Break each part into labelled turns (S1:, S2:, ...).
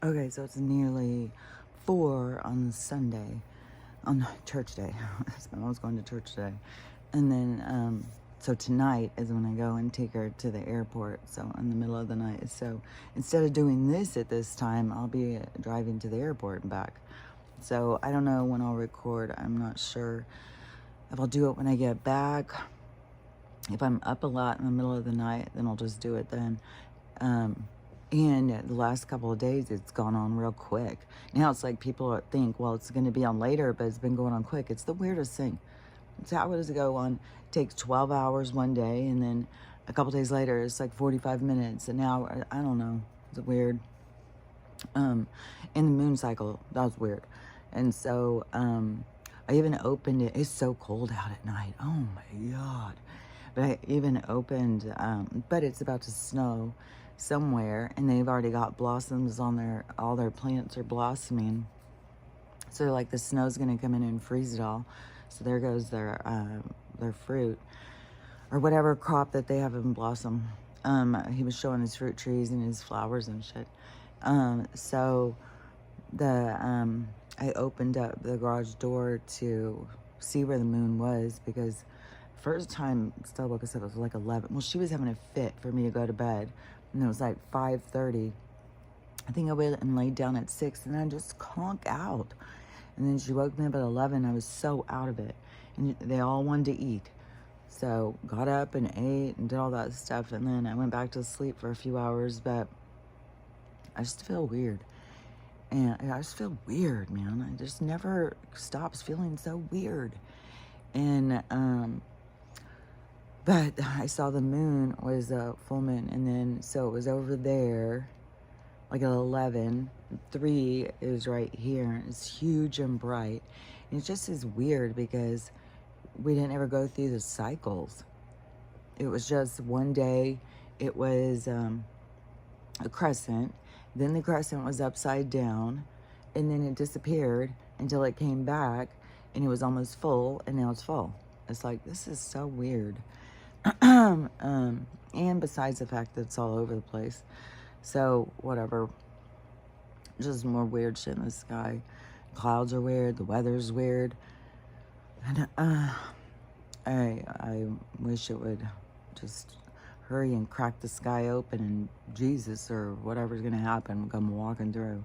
S1: Okay, so it's nearly 4 on Sunday, on church day. My mom's going to church today. And then, so tonight is when I go and take her to the airport. So in the middle of the night. So instead of doing this at this time, I'll be driving to the airport and back. So I don't know when I'll record. I'm not sure if I'll do it when I get back. If I'm up a lot in the middle of the night, then I'll just do it then. And the last couple of days, it's gone on real quick. Now it's like people think, well, it's going to be on later, but it's been going on quick. It's the weirdest thing. It's how does it go on? It takes 12 hours one day, and then a couple days later, it's like 45 minutes, an hour. I don't know. It's weird. In the moon cycle, that was weird. And so I even opened it. It's so cold out at night. Oh my God. But I even opened, but it's about to snow somewhere, and they've already got blossoms on all their plants are blossoming. So like the snow's gonna come in and freeze it all. So there goes their fruit or whatever crop that they have in blossom. He was showing his fruit trees and his flowers and shit. So I opened up the garage door to see where the moon was, because first time Stella woke us up, it was like 11. Well, she was having a fit for me to go to bed, and it was like 5:30. I think I went and laid down at 6, and I just conked out. And then she woke me up at 11. I was so out of it, and they all wanted to eat. So got up and ate and did all that stuff, and then I went back to sleep for a few hours, but I just feel weird. And I just feel weird, man. I just never stops feeling so weird. And but I saw the moon was a full moon, and then so it was over there, like at 11. 3 is right here. It's huge and bright. And it just is weird because we didn't ever go through the cycles. It was just one day, it was a crescent. Then the crescent was upside down, and then it disappeared until it came back, and it was almost full, and now it's full. It's like, this is so weird. And besides the fact that it's all over the place. So, whatever. Just more weird shit in the sky. Clouds are weird. The weather's weird. And I wish it would just hurry and crack the sky open, and Jesus or whatever's going to happen come walking through.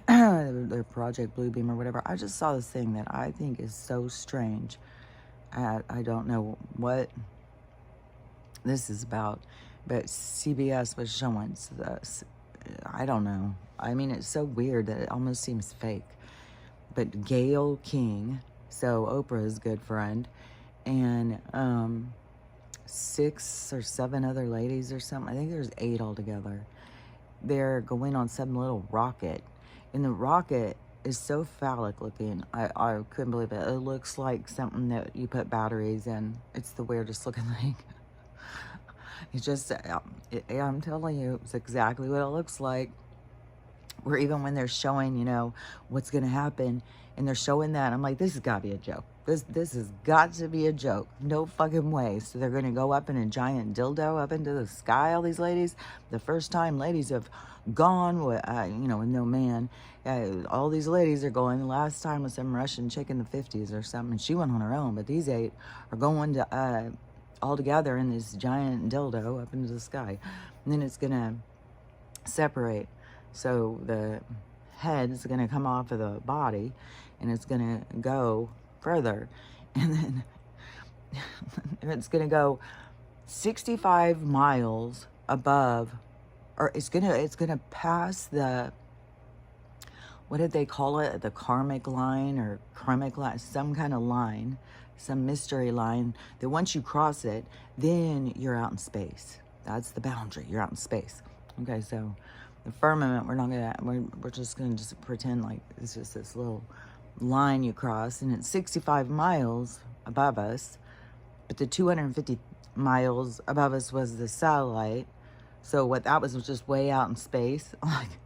S1: Their Project Bluebeam or whatever. I just saw this thing that I think is so strange. I don't know what this is about, but CBS was showing this. I don't know. I mean, it's so weird that it almost seems fake. But Gayle King, so Oprah's good friend, and 6 or 7 other ladies or something. I think there's 8 altogether. They're going on some little rocket, and the rocket is so phallic looking. I couldn't believe it. It looks like something that you put batteries in. It's the weirdest looking thing. It's just, I'm telling you, it's exactly what it looks like. Where even when they're showing, what's going to happen, and they're showing that, I'm like, this has got to be a joke. This has got to be a joke. No fucking way. So they're going to go up in a giant dildo up into the sky, all these ladies. The first time ladies have gone with, with no man. All these ladies are going. The last time was some Russian chick in the 50s or something, and she went on her own. But these 8 are going to, all together in this giant dildo up into the sky. And then it's going to separate. So the head is going to come off of the body, and it's going to go further. And then it's going to go 65 miles above, or it's going to pass the, what did they call it? The karmic line or karmic line, some kind of line, some mystery line that once you cross it, then you're out in space. That's the boundary. You're out in space. Okay, so the firmament, we're just gonna just pretend like it's just this little line you cross, and it's 65 miles above us, but the 250 miles above us was the satellite. So what that was just way out in space, like,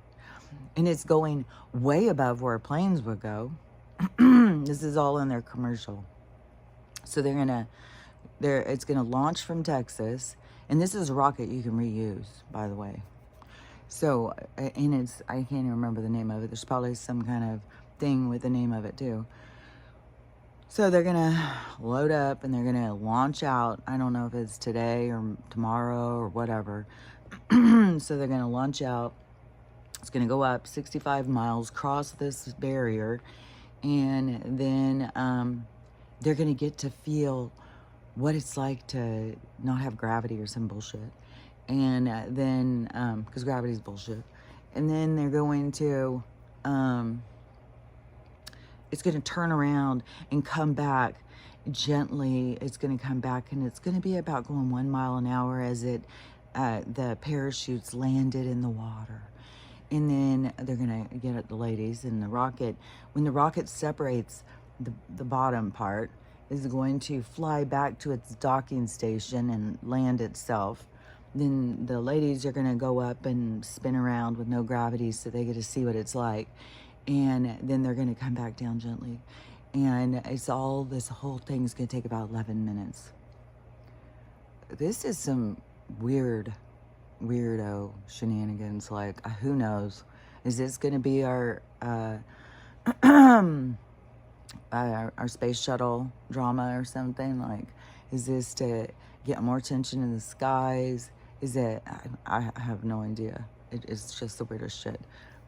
S1: and it's going way above where planes would go. This is all in their commercial. So it's gonna launch from Texas, and this is a rocket you can reuse, by the way. So, and it's, I can't even remember the name of it. There's probably some kind of thing with the name of it too. So they're gonna load up and they're gonna launch out. I don't know if it's today or tomorrow or whatever. So they're gonna launch out. It's gonna go up 65 miles, cross this barrier, and then they're gonna get to feel what it's like to not have gravity or some bullshit. And then, because gravity's bullshit. And then they're going to, it's going to turn around and come back gently. It's going to come back, and it's going to be about going 1 mile an hour as the parachutes landed in the water. And then they're going to get at the ladies, and the rocket, when the rocket separates, the bottom part is going to fly back to its docking station and land itself. Then the ladies are going to go up and spin around with no gravity so they get to see what it's like. And then they're going to come back down gently. And this whole thing's going to take about 11 minutes. This is some weirdo shenanigans. Like, who knows? Is this going to be our space shuttle drama or something? Like, is this to get more attention in the skies? Is it? I have no idea. It's just the weirdest shit.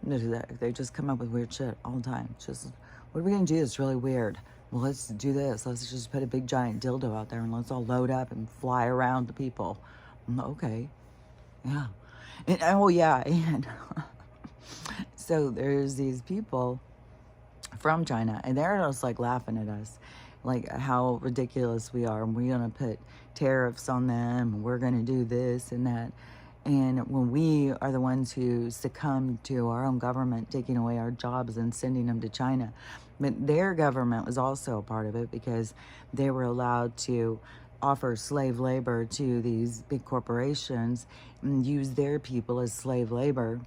S1: They just come up with weird shit all the time. It's just, what are we gonna do that's really weird? Well, let's do this. Let's just put a big giant dildo out there and let's all load up and fly around the people. Okay, yeah. And oh yeah, and so there's these people from China, and they're just like laughing at us, like how ridiculous we are, and we're gonna put tariffs on them, and we're gonna do this and that. And when we are the ones who succumb to our own government taking away our jobs and sending them to China. But their government was also a part of it because they were allowed to offer slave labor to these big corporations and use their people as slave labor.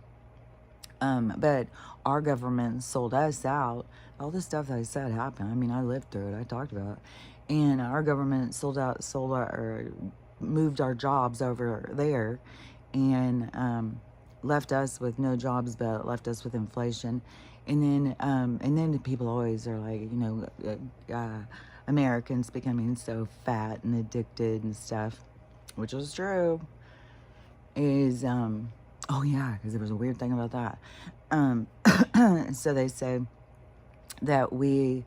S1: But our government sold us out. All the stuff that I said happened. I mean, I lived through it. I talked about it. And our government moved our jobs over there, and left us with no jobs, but left us with inflation. And then the people always are like, Americans becoming so fat and addicted and stuff, which was true. Is oh yeah, because there was a weird thing about that. So they say that we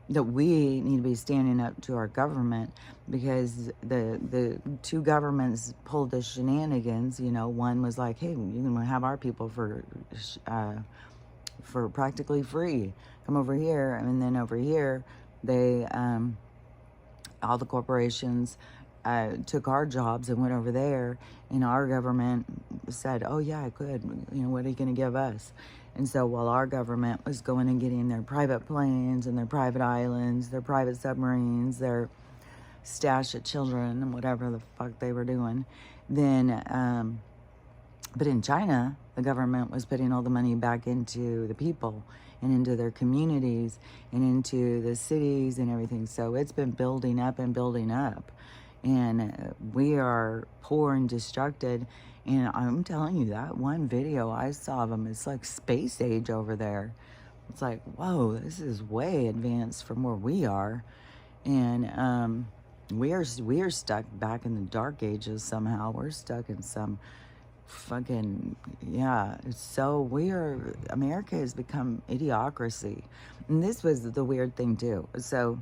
S1: need to be standing up to our government because the two governments pulled the shenanigans. One was like, hey, you can have our people for practically free. Come over here. And then over here, they all the corporations took our jobs and went over there, and our government said, oh yeah, I could. What are you going to give us? And so while our government was going and getting their private planes and their private islands, their private submarines, their stash of children and whatever the fuck they were doing, then, but in China, the government was putting all the money back into the people and into their communities and into the cities and everything. So it's been building up and building up. And we are poor and destructed. And I'm telling you, that one video I saw of them, it's like space age over there. It's like, whoa, this is way advanced from where we are. And we are stuck back in the dark ages somehow. We're stuck in some fucking, yeah. So America has become idiocracy. And this was the weird thing too. So,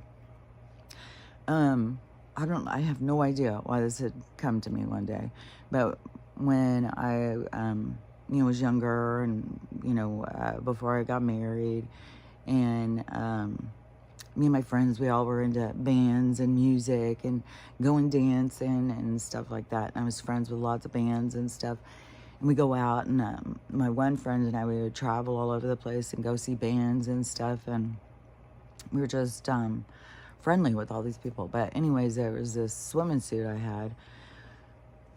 S1: I have no idea why this had come to me one day, but when I, was younger and, before I got married, and me and my friends, we all were into bands and music and going dancing and stuff like that. And I was friends with lots of bands and stuff. And we go out, and my one friend and I, we would travel all over the place and go see bands and stuff. And we were just friendly with all these people. But anyways, there was this swimming suit I had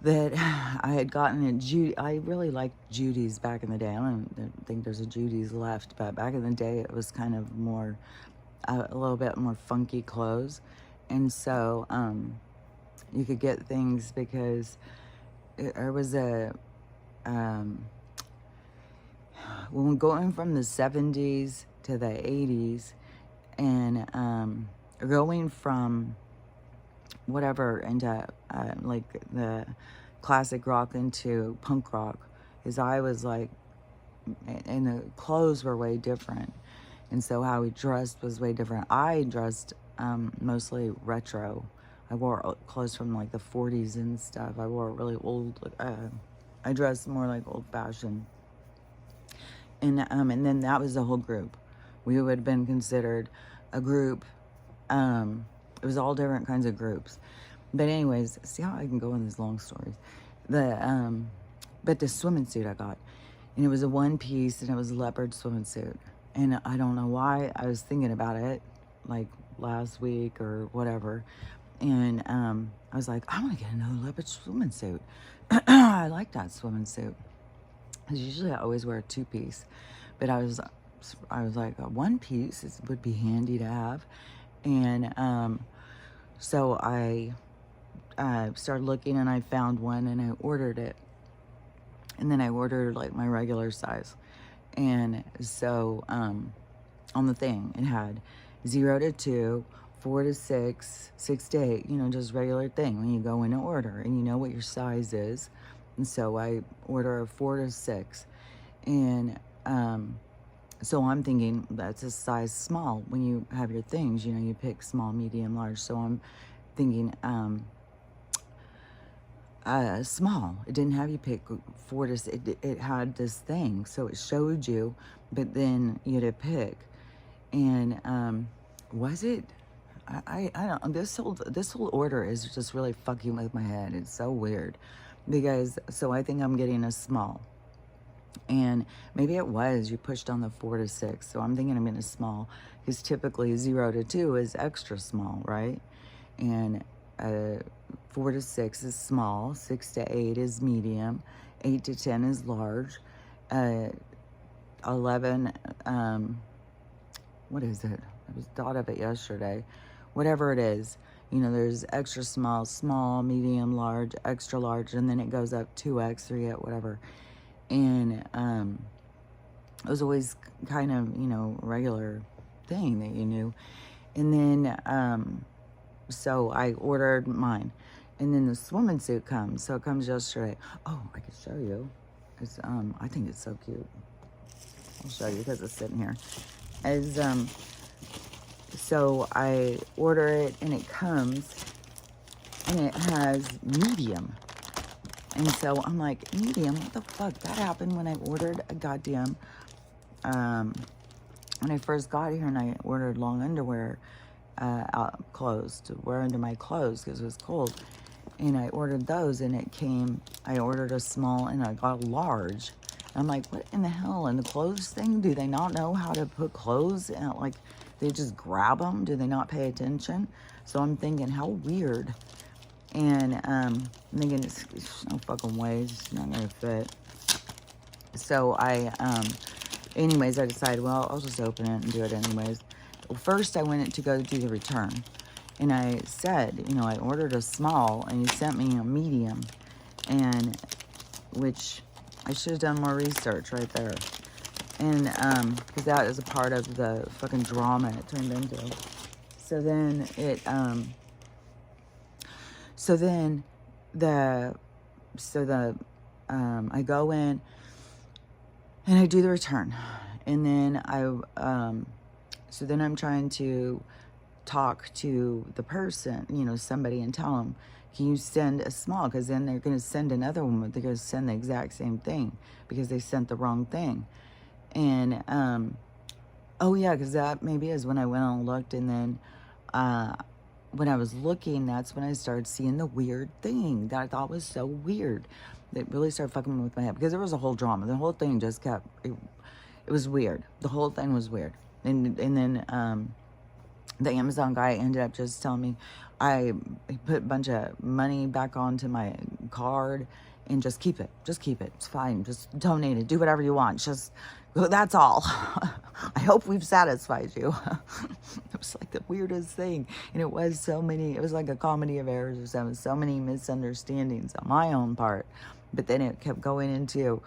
S1: that I had gotten at Judy. I really liked Judy's back in the day. I don't think there's a Judy's left, but back in the day it was kind of more, a little bit more funky clothes. And so you could get things because there was a when we're going from the 70s to the 80s, and going from whatever into like the classic rock into punk rock, because I was like, and the clothes were way different, and so how we dressed was way different. I dressed mostly retro. I wore clothes from like the 40s and stuff. I wore really old. I dressed more like old fashioned, and then that was the whole group. We would have been considered a group. It was all different kinds of groups. But anyways, see how I can go in these long stories. But the swimming suit I got, and it was a one piece, and it was a leopard swimming suit. And I don't know why I was thinking about it, like last week or whatever. And I was like, I want to get another leopard swimming suit. I like that swimming suit. Because usually I always wear a two-piece. But I was like, a one piece would be handy to have. And so I started looking, and I found one, and I ordered it. And then I ordered like my regular size. And so on the thing, it had 0 to 2, 4 to 6, 6 to 8, you know, just regular thing when you go in and order, and you know what your size is. And so I order a 4 to 6. And so I'm thinking that's a size small. When you have your things, you know, you pick small, medium, large. So I'm thinking small. It didn't have you pick 4 to 6. It had this thing, so it showed you, but then you had to pick. And was it? I don't. This whole order is just really fucking with my head. It's so weird, because so I think I'm getting a small. And maybe it was, you pushed on the 4 to 6. So I'm thinking I'm in a small, because typically 0 to 2 is extra small, right? And 4 to 6 is small. 6 to 8 is medium. 8 to 10 is large. 11, what is it? I was thought of it yesterday. Whatever it is, you know, there's extra small, small, medium, large, extra large, and then it goes up 2X, 3X, whatever. And it was always kind of, you know, regular thing that you knew. And then so I ordered mine, and then the swimming suit comes. So it comes yesterday. Oh, I could show you. It's I think it's so cute. I'll show you because it's sitting here. As so I order it, and it comes, and it has medium. And so I'm like, medium? What the fuck? That happened when I ordered a goddamn, when I first got here, and I ordered long underwear, clothes to wear under my clothes because it was cold. And I ordered those, and it came, I ordered a small, and I got a large. And I'm like, what in the hell? And the clothes thing, do they not know how to put clothes in? Like, they just grab them? Do they not pay attention? So I'm thinking, how weird. And I'm thinking, it's no fucking way, it's not gonna fit. So anyways, I decided, well, I'll just open it and do it anyways. Well, first I went to go do the return, and I said, you know, I ordered a small, and he sent me a medium, and which I should have done more research right there. And because that is a part of the fucking drama it turned into. So then it I go in, and I do the return, and then so then I'm trying to talk to the person, you know, somebody, and tell them, can you send a small? Because then they're going to send another one, but they're going to send the exact same thing because they sent the wrong thing. And oh yeah, because that maybe is when I went and looked, and then when I was looking, that's when I started seeing the weird thing that I thought was so weird. That really started fucking with my head, because there was a whole drama. The whole thing just kept, it was weird. The whole thing was weird. And then the Amazon guy ended up just telling me, he put a bunch of money back onto my card, and just keep it. Just keep it. It's fine. Just donate it. Do whatever you want. Just, that's all. I hope we've satisfied you. It was like the weirdest thing. And it was like a comedy of errors or something. So many misunderstandings on my own part. But then it kept going into,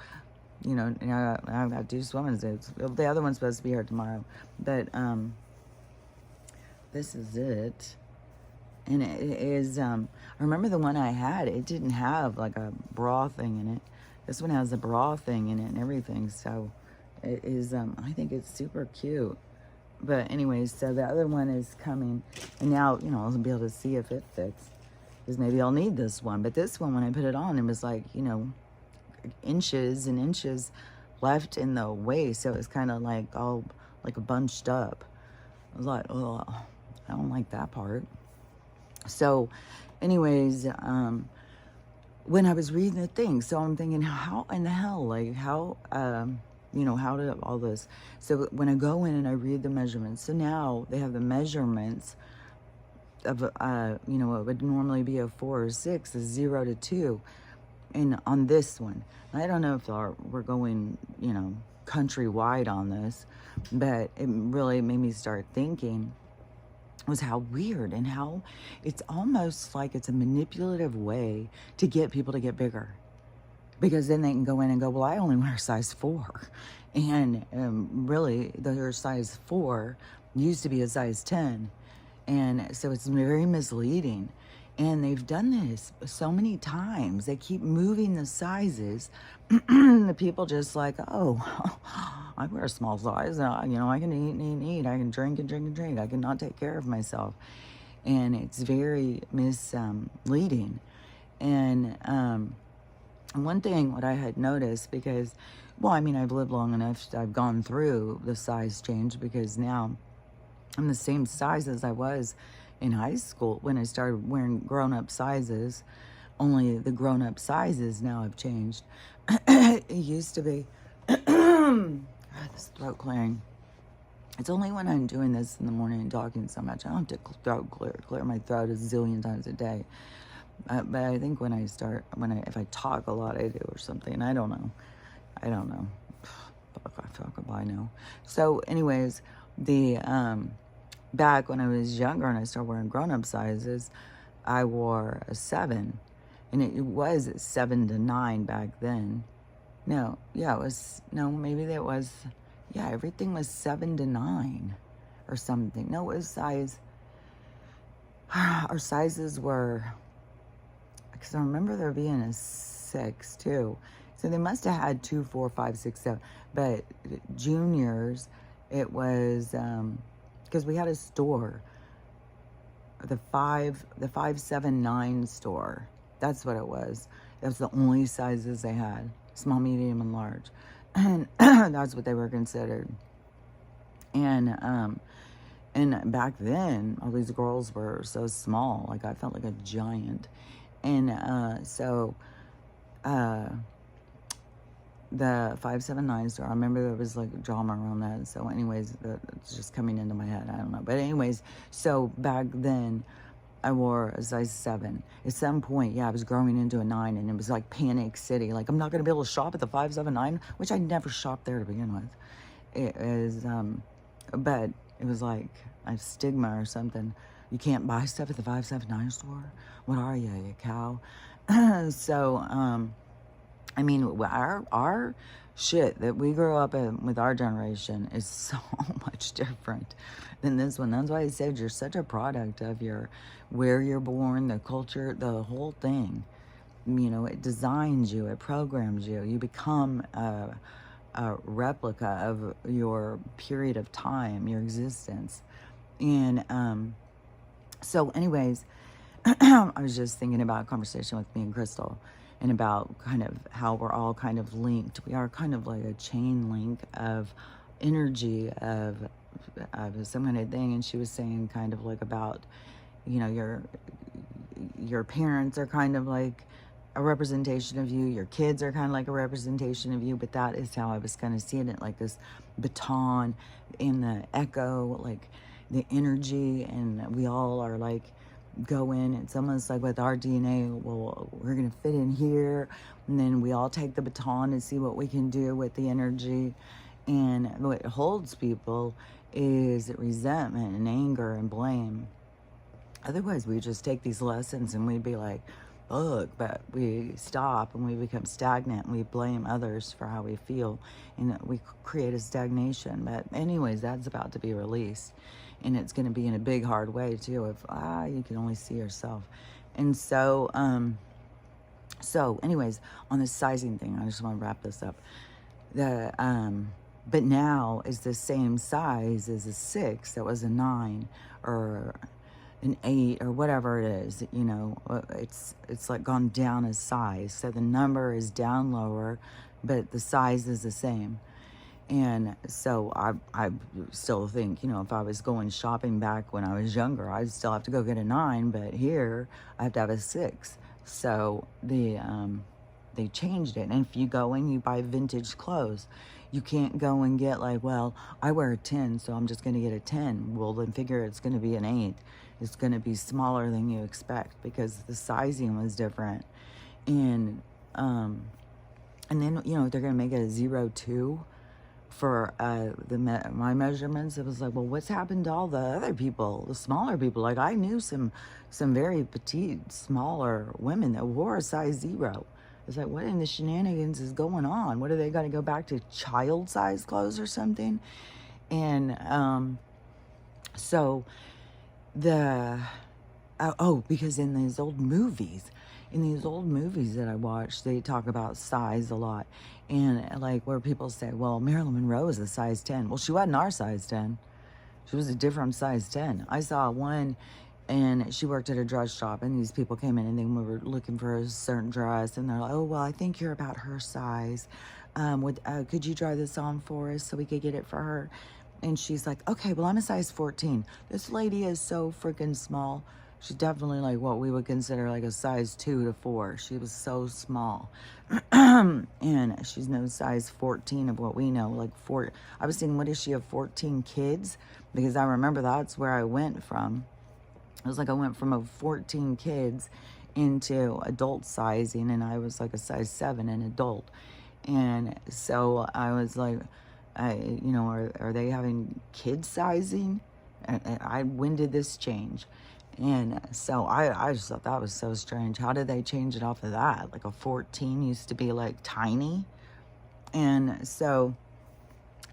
S1: I've got 2 swimming suits. The other one's supposed to be here tomorrow. But this is it. And it is, I remember the one I had, it didn't have like a bra thing in it. This one has a bra thing in it and everything. So it is, I think it's super cute. But anyways, so the other one is coming. And now, I'll be able to see if it fits. Because maybe I'll need this one. But this one, when I put it on, it was like, inches and inches left in the waist. So it's kind of like all like bunched up. I was like, oh, I don't like that part. So anyways, when I was reading the thing, so I'm thinking, how in the hell, like how did all this? So when I go in and I read the measurements, so now they have the measurements of, it would normally be a 4 or 6, a 0 to 2. And on this one, I don't know if we're going, countrywide on this, but it really made me start thinking was how weird and how it's almost like it's a manipulative way to get people to get bigger. Because then they can go in and go, well, I only wear a size 4. And really, their size 4 used to be a size 10. And so it's very misleading. And they've done this so many times. They keep moving the sizes. The people just like, oh, I wear a small size. I can eat. I can drink and drink and drink. I cannot take care of myself. And it's very misleading. And one thing, what I had noticed, because, I've lived long enough. I've gone through the size change because now I'm the same size as I was in high school when I started wearing grown-up sizes. Only the grown-up sizes now have changed. It used to be, God, this throat clearing. It's only when I'm doing this in the morning and talking so much. I don't have to clear my throat a zillion times a day. But I think if I talk a lot, I do or something. I don't know. Fuck if I know. So anyways, back when I was younger and I started wearing grown-up sizes, I wore a 7. And it was 7 to 9 back then. Everything was 7 to 9 or something. No, it was our sizes were, because I remember there being a 6 too. So they must have had 2, 4, 5, 6, 7. But juniors, it was, because we had a store, the 579 store. That's what it was. That was the only sizes they had: small, medium, and large, and that's what they were considered. And back then, all these girls were so small. Like I felt like a giant, and the 579 store, I remember there was like drama around that. So anyways, it's just coming into my head. I don't know. But anyways, so back then I wore a size 7. At some point, I was growing into a 9, and it was like panic city. Like, I'm not going to be able to shop at the 579, which I never shopped there to begin with. It is, but it was like a stigma or something. You can't buy stuff at the 579 store? What are you cow? So, our shit that we grew up in with our generation is so much different than this one. That's why I said you're such a product of where you're born, the culture, the whole thing. It designs you, it programs you. You become a replica of your period of time, your existence. And so anyways, I was just thinking about a conversation with me and Crystal, and about kind of how we're all kind of linked. We are kind of like a chain link of energy of some kind of thing. And she was saying kind of like about, your parents are kind of like a representation of you. Your kids are kind of like a representation of you. But that is how I was kind of seeing it, like this baton in the echo, like the energy. And we all are like, go in. It's almost like with our DNA, well, we're going to fit in here, and then we all take the baton and see what we can do with the energy. And what holds people is resentment and anger and blame. Otherwise, we just take these lessons and we'd be like, fuck, but we stop and we become stagnant and we blame others for how we feel and we create a stagnation. But anyways, that's about to be released, and it's going to be in a big hard way too, if you can only see yourself. And so anyways, on this sizing thing, I just want to wrap this up. But now is the same size as a 6 that was a 9 or an 8 or whatever it is. It's like gone down a size, so the number is down lower, but the size is the same. And so I still think, if I was going shopping back when I was younger, I'd still have to go get a 9, but here I have to have a 6. So they changed it. And if you go and you buy vintage clothes, you can't go and get like, well, I wear a 10, so I'm just going to get a 10. Well, then figure it's going to be an 8. It's going to be smaller than you expect because the sizing was different. And then, they're going to make it a 0.2 for my measurements. It was like, well, what's happened to all the other people, the smaller people? Like, I knew some very petite, smaller women that wore a size 0. It's like, what in the shenanigans is going on? What are they going to go back to child size clothes or something? And so because in these old movies that I watched, they talk about size a lot. And like where people say, well, Marilyn Monroe is a size 10. Well, she wasn't our size 10. She was a different size 10. I saw one, and she worked at a dress shop, and these people came in and then we were looking for a certain dress, and they're like, oh, well, I think you're about her size. Could you try this on for us so we could get it for her? And she's like, okay, well, I'm a size 14. This lady is so freaking small. She's definitely like what we would consider like a size 2 to 4. She was so small. And she's no size 14 of what we know. Like I was thinking, what is she, have 14 kids? Because I remember that's where I went from. It was like I went from a 14 kids into adult sizing, and I was like a size 7 in adult. And so I was like, are they having kid sizing? When did this change? And so I just thought that was so strange. How did they change it off of that? Like a 14 used to be like tiny. And so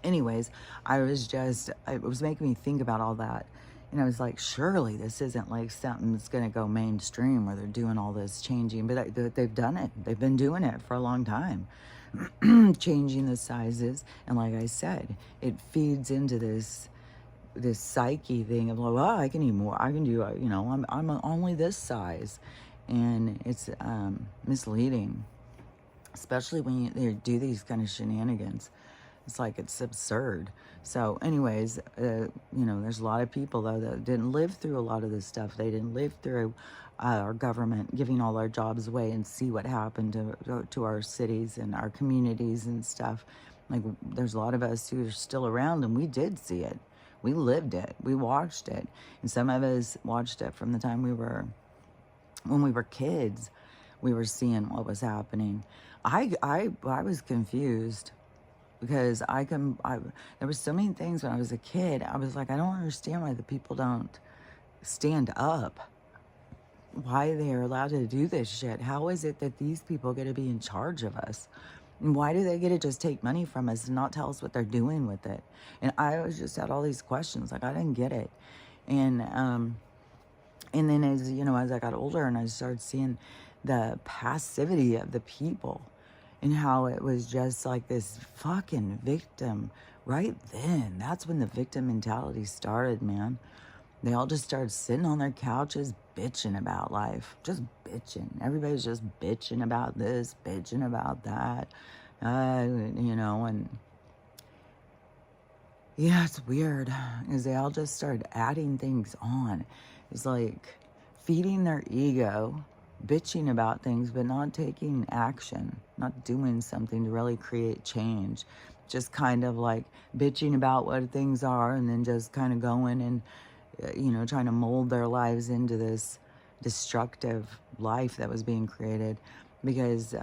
S1: anyways, it was making me think about all that. And I was like, surely this isn't like something that's going to go mainstream where they're doing all this changing. But they've done it. They've been doing it for a long time. Changing the sizes. And like I said, it feeds into this psyche thing of like, well, I can eat more. I can do, I'm only this size. And it's misleading, especially when they do these kind of shenanigans. It's like, it's absurd. So anyways, there's a lot of people though that didn't live through a lot of this stuff. They didn't live through our government giving all our jobs away and see what happened to our cities and our communities and stuff. Like, there's a lot of us who are still around, and we did see it. We lived it. We watched it. And some of us watched it from the time when we were kids. We were seeing what was happening. I was confused because there were so many things when I was a kid. I was like, I don't understand why the people don't stand up. Why they're allowed to do this shit. How is it that these people get to be in charge of us? And why do they get to just take money from us and not tell us what they're doing with it? And I was just had all these questions. Like, I didn't get it. And then as I got older and I started seeing the passivity of the people and how it was just like this fucking victim right then. That's when the victim mentality started, man. They all just started sitting on their couches bitching about life. Just bitching. Everybody's just bitching about this, bitching about that. And yeah, it's weird because they all just started adding things on. It's like feeding their ego, bitching about things, but not taking action, not doing something to really create change. Just kind of like bitching about what things are and then just kind of going and, trying to mold their lives into this destructive life that was being created. Because,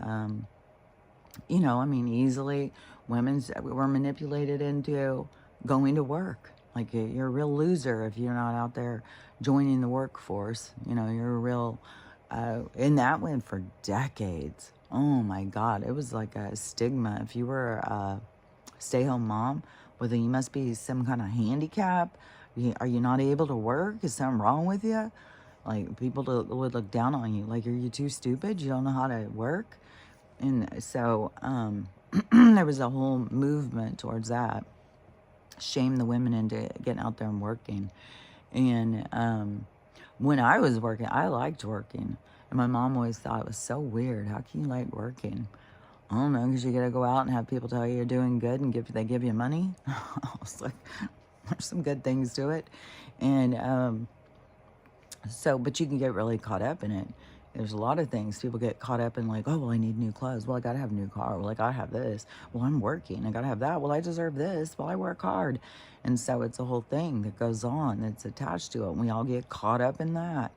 S1: easily women were manipulated into going to work. Like, you're a real loser if you're not out there joining the workforce. You're a real And that went for decades. Oh my God. It was like a stigma. If you were a stay home mom, whether you must be some kind of handicap, are you not able to work? Is something wrong with you? Like people would look down on you. Like, are you too stupid? You don't know how to work? And so there was a whole movement towards that. Shame the women into getting out there and working. And when I was working, I liked working. And my mom always thought it was so weird. How can you like working? I don't know, because you got to go out and have people tell you you're doing good and they give you money. I was like, there's some good things to it. And but you can get really caught up in it. There's a lot of things people get caught up in, like, oh, well, I need new clothes. Well, I got to have a new car. Well, I got to have this. Well, I'm working. I got to have that. Well, I deserve this. Well, I work hard. And so it's a whole thing that goes on that's attached to it. And we all get caught up in that.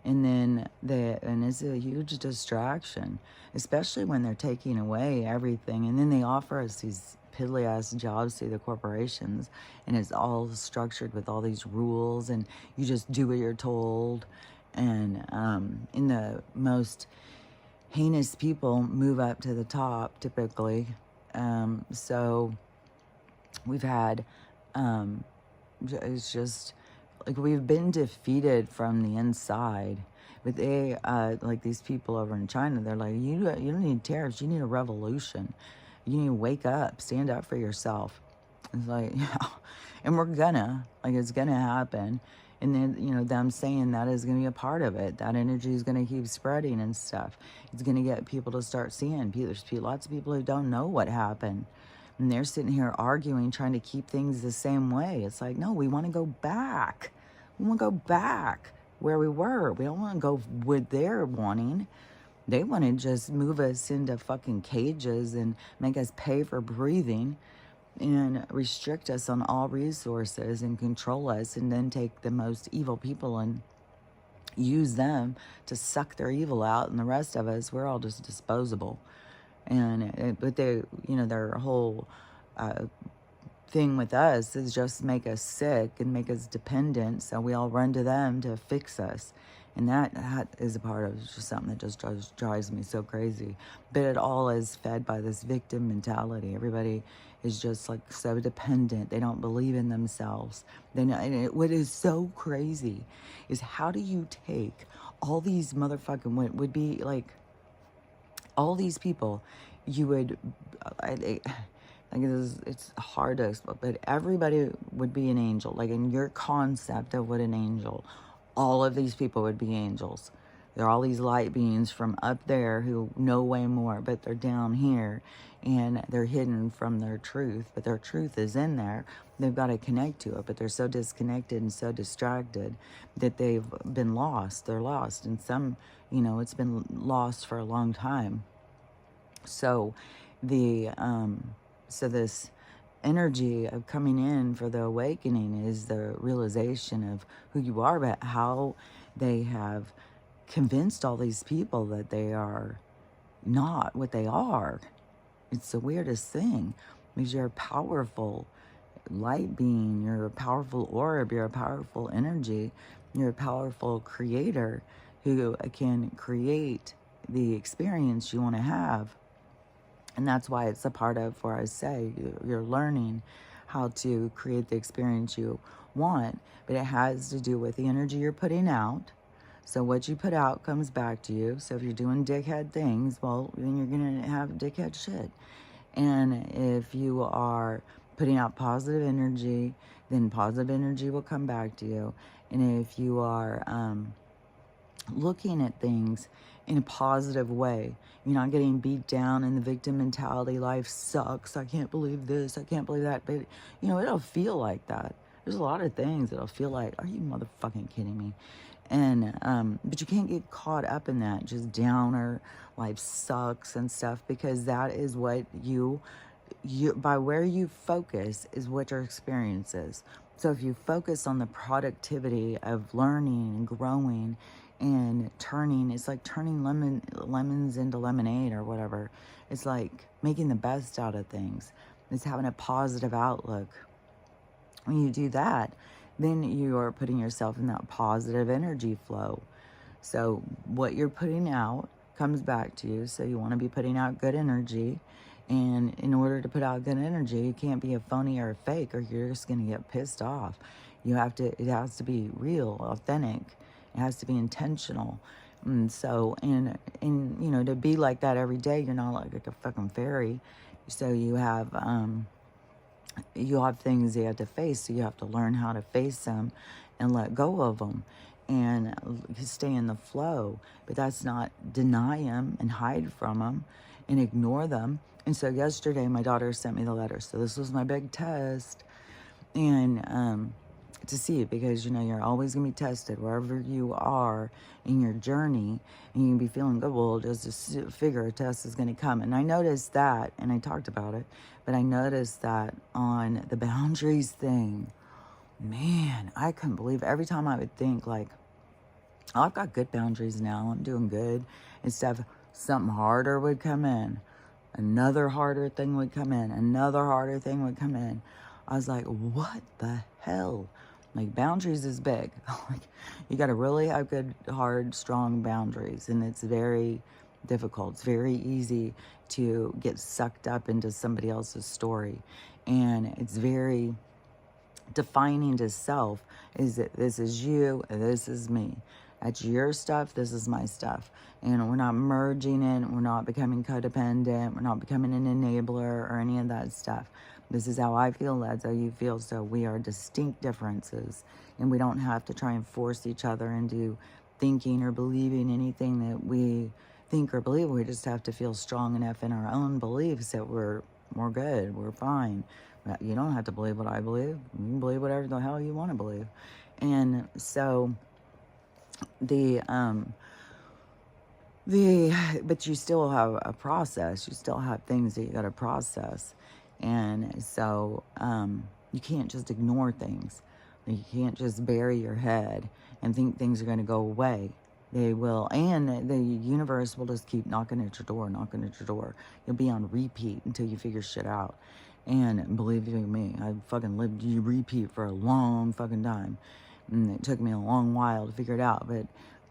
S1: And then it's a huge distraction, especially when they're taking away everything. And then they offer us these piddly ass jobs through the corporations, and it's all structured with all these rules, and you just do what you're told. And in the most heinous people move up to the top typically. So we've had, it's just like we've been defeated from the inside. But they, like these people over in China, they're like, you don't need tariffs, you need a revolution. You need to wake up, stand up for yourself. It's like, yeah, and it's gonna happen. And then, them saying that is going to be a part of it. That energy is going to keep spreading and stuff. It's going to get people to start seeing. There's lots of people who don't know what happened. And they're sitting here arguing, trying to keep things the same way. It's like, no, we want to go back. We want to go back where we were. We don't want to go with their wanting. They want to just move us into fucking cages and make us pay for breathing and restrict us on all resources and control us, and then take the most evil people and use them to suck their evil out, and the rest of us, we're all just disposable. But their whole thing with us is just make us sick and make us dependent, so we all run to them to fix us. And that is a part of just something that just drives me so crazy. But it all is fed by this victim mentality. Everybody is just like so dependent. They don't believe in themselves. What is so crazy is, how do you take all these motherfucking, would be like, all these people, you would, it's hard to explain, but everybody would be an angel. Like in your concept of what an angel, all of these people would be angels. They're all these light beings from up there who know way more, but they're down here and they're hidden from their truth. But their truth is in there. They've got to connect to it, but they're so disconnected and so distracted that they've been lost. They're lost. And some, it's been lost for a long time. So this energy of coming in for the awakening is the realization of who you are, but how they have convinced all these people that they are not what they are. It's the weirdest thing, because you're a powerful light being, you're a powerful orb, you're a powerful energy, you're a powerful creator who can create the experience you want to have. And that's why it's a part of where I say you're learning how to create the experience you want, but it has to do with the energy you're putting out. So what you put out comes back to you. So if you're doing dickhead things, well, then you're going to have dickhead shit. And if you are putting out positive energy, then positive energy will come back to you. And if you are looking at things in a positive way, you're not getting beat down in the victim mentality, life sucks, I can't believe this, I can't believe that. But, it'll feel like that. There's a lot of things that'll feel like, are you motherfucking kidding me? And, but you can't get caught up in that, just downer, life sucks and stuff, because that is what you by where you focus is what your experience is. So if you focus on the productivity of learning and growing and turning, it's like turning lemons into lemonade or whatever. It's like making the best out of things. It's having a positive outlook. When you do that, then you are putting yourself in that positive energy flow. So what you're putting out comes back to you. So you want to be putting out good energy. And in order to put out good energy, you can't be a phony or a fake, or you're just going to get pissed off. It has to be real, authentic. It has to be intentional. And so, you know, to be like that every day, you're not like a fucking fairy. So you have things you have to face, so you have to learn how to face them and let go of them and stay in the flow. But that's not deny them and hide from them and ignore them. And so yesterday my daughter sent me the letter, so this was my big test. And to see it, because you know you're always going to be tested wherever you are in your journey, and you can be feeling good. Well, just a figure a test is going to come. And I noticed that, and I talked about it, but I noticed that on the boundaries thing, man, I couldn't believe every time I would think like, oh, I've got good boundaries now, I'm doing good and stuff, something harder would come in, another harder thing would come in, another harder thing would come in. I was like, what the hell? Like, boundaries is big. Like, you got to really have good, hard, strong boundaries. And it's very difficult. It's very easy to get sucked up into somebody else's story. And it's very defining to self, is that this is you, this is me. That's your stuff, this is my stuff. And we're not merging it, we're not becoming codependent, we're not becoming an enabler or any of that stuff. This is how I feel, that's how you feel. So we are distinct differences, and we don't have to try and force each other into thinking or believing anything that we think or believe. We just have to feel strong enough in our own beliefs that we're good, we're fine. You don't have to believe what I believe. You can believe whatever the hell you want to believe. And so but you still have a process. You still have things that you got to process. And so you can't just ignore things. You can't just bury your head and think things are going to go away. They will. And the universe will just keep knocking at your door, knocking at your door. You'll be on repeat until you figure shit out. And believe you me, I fucking lived repeat for a long fucking time. And it took me a long while to figure it out. But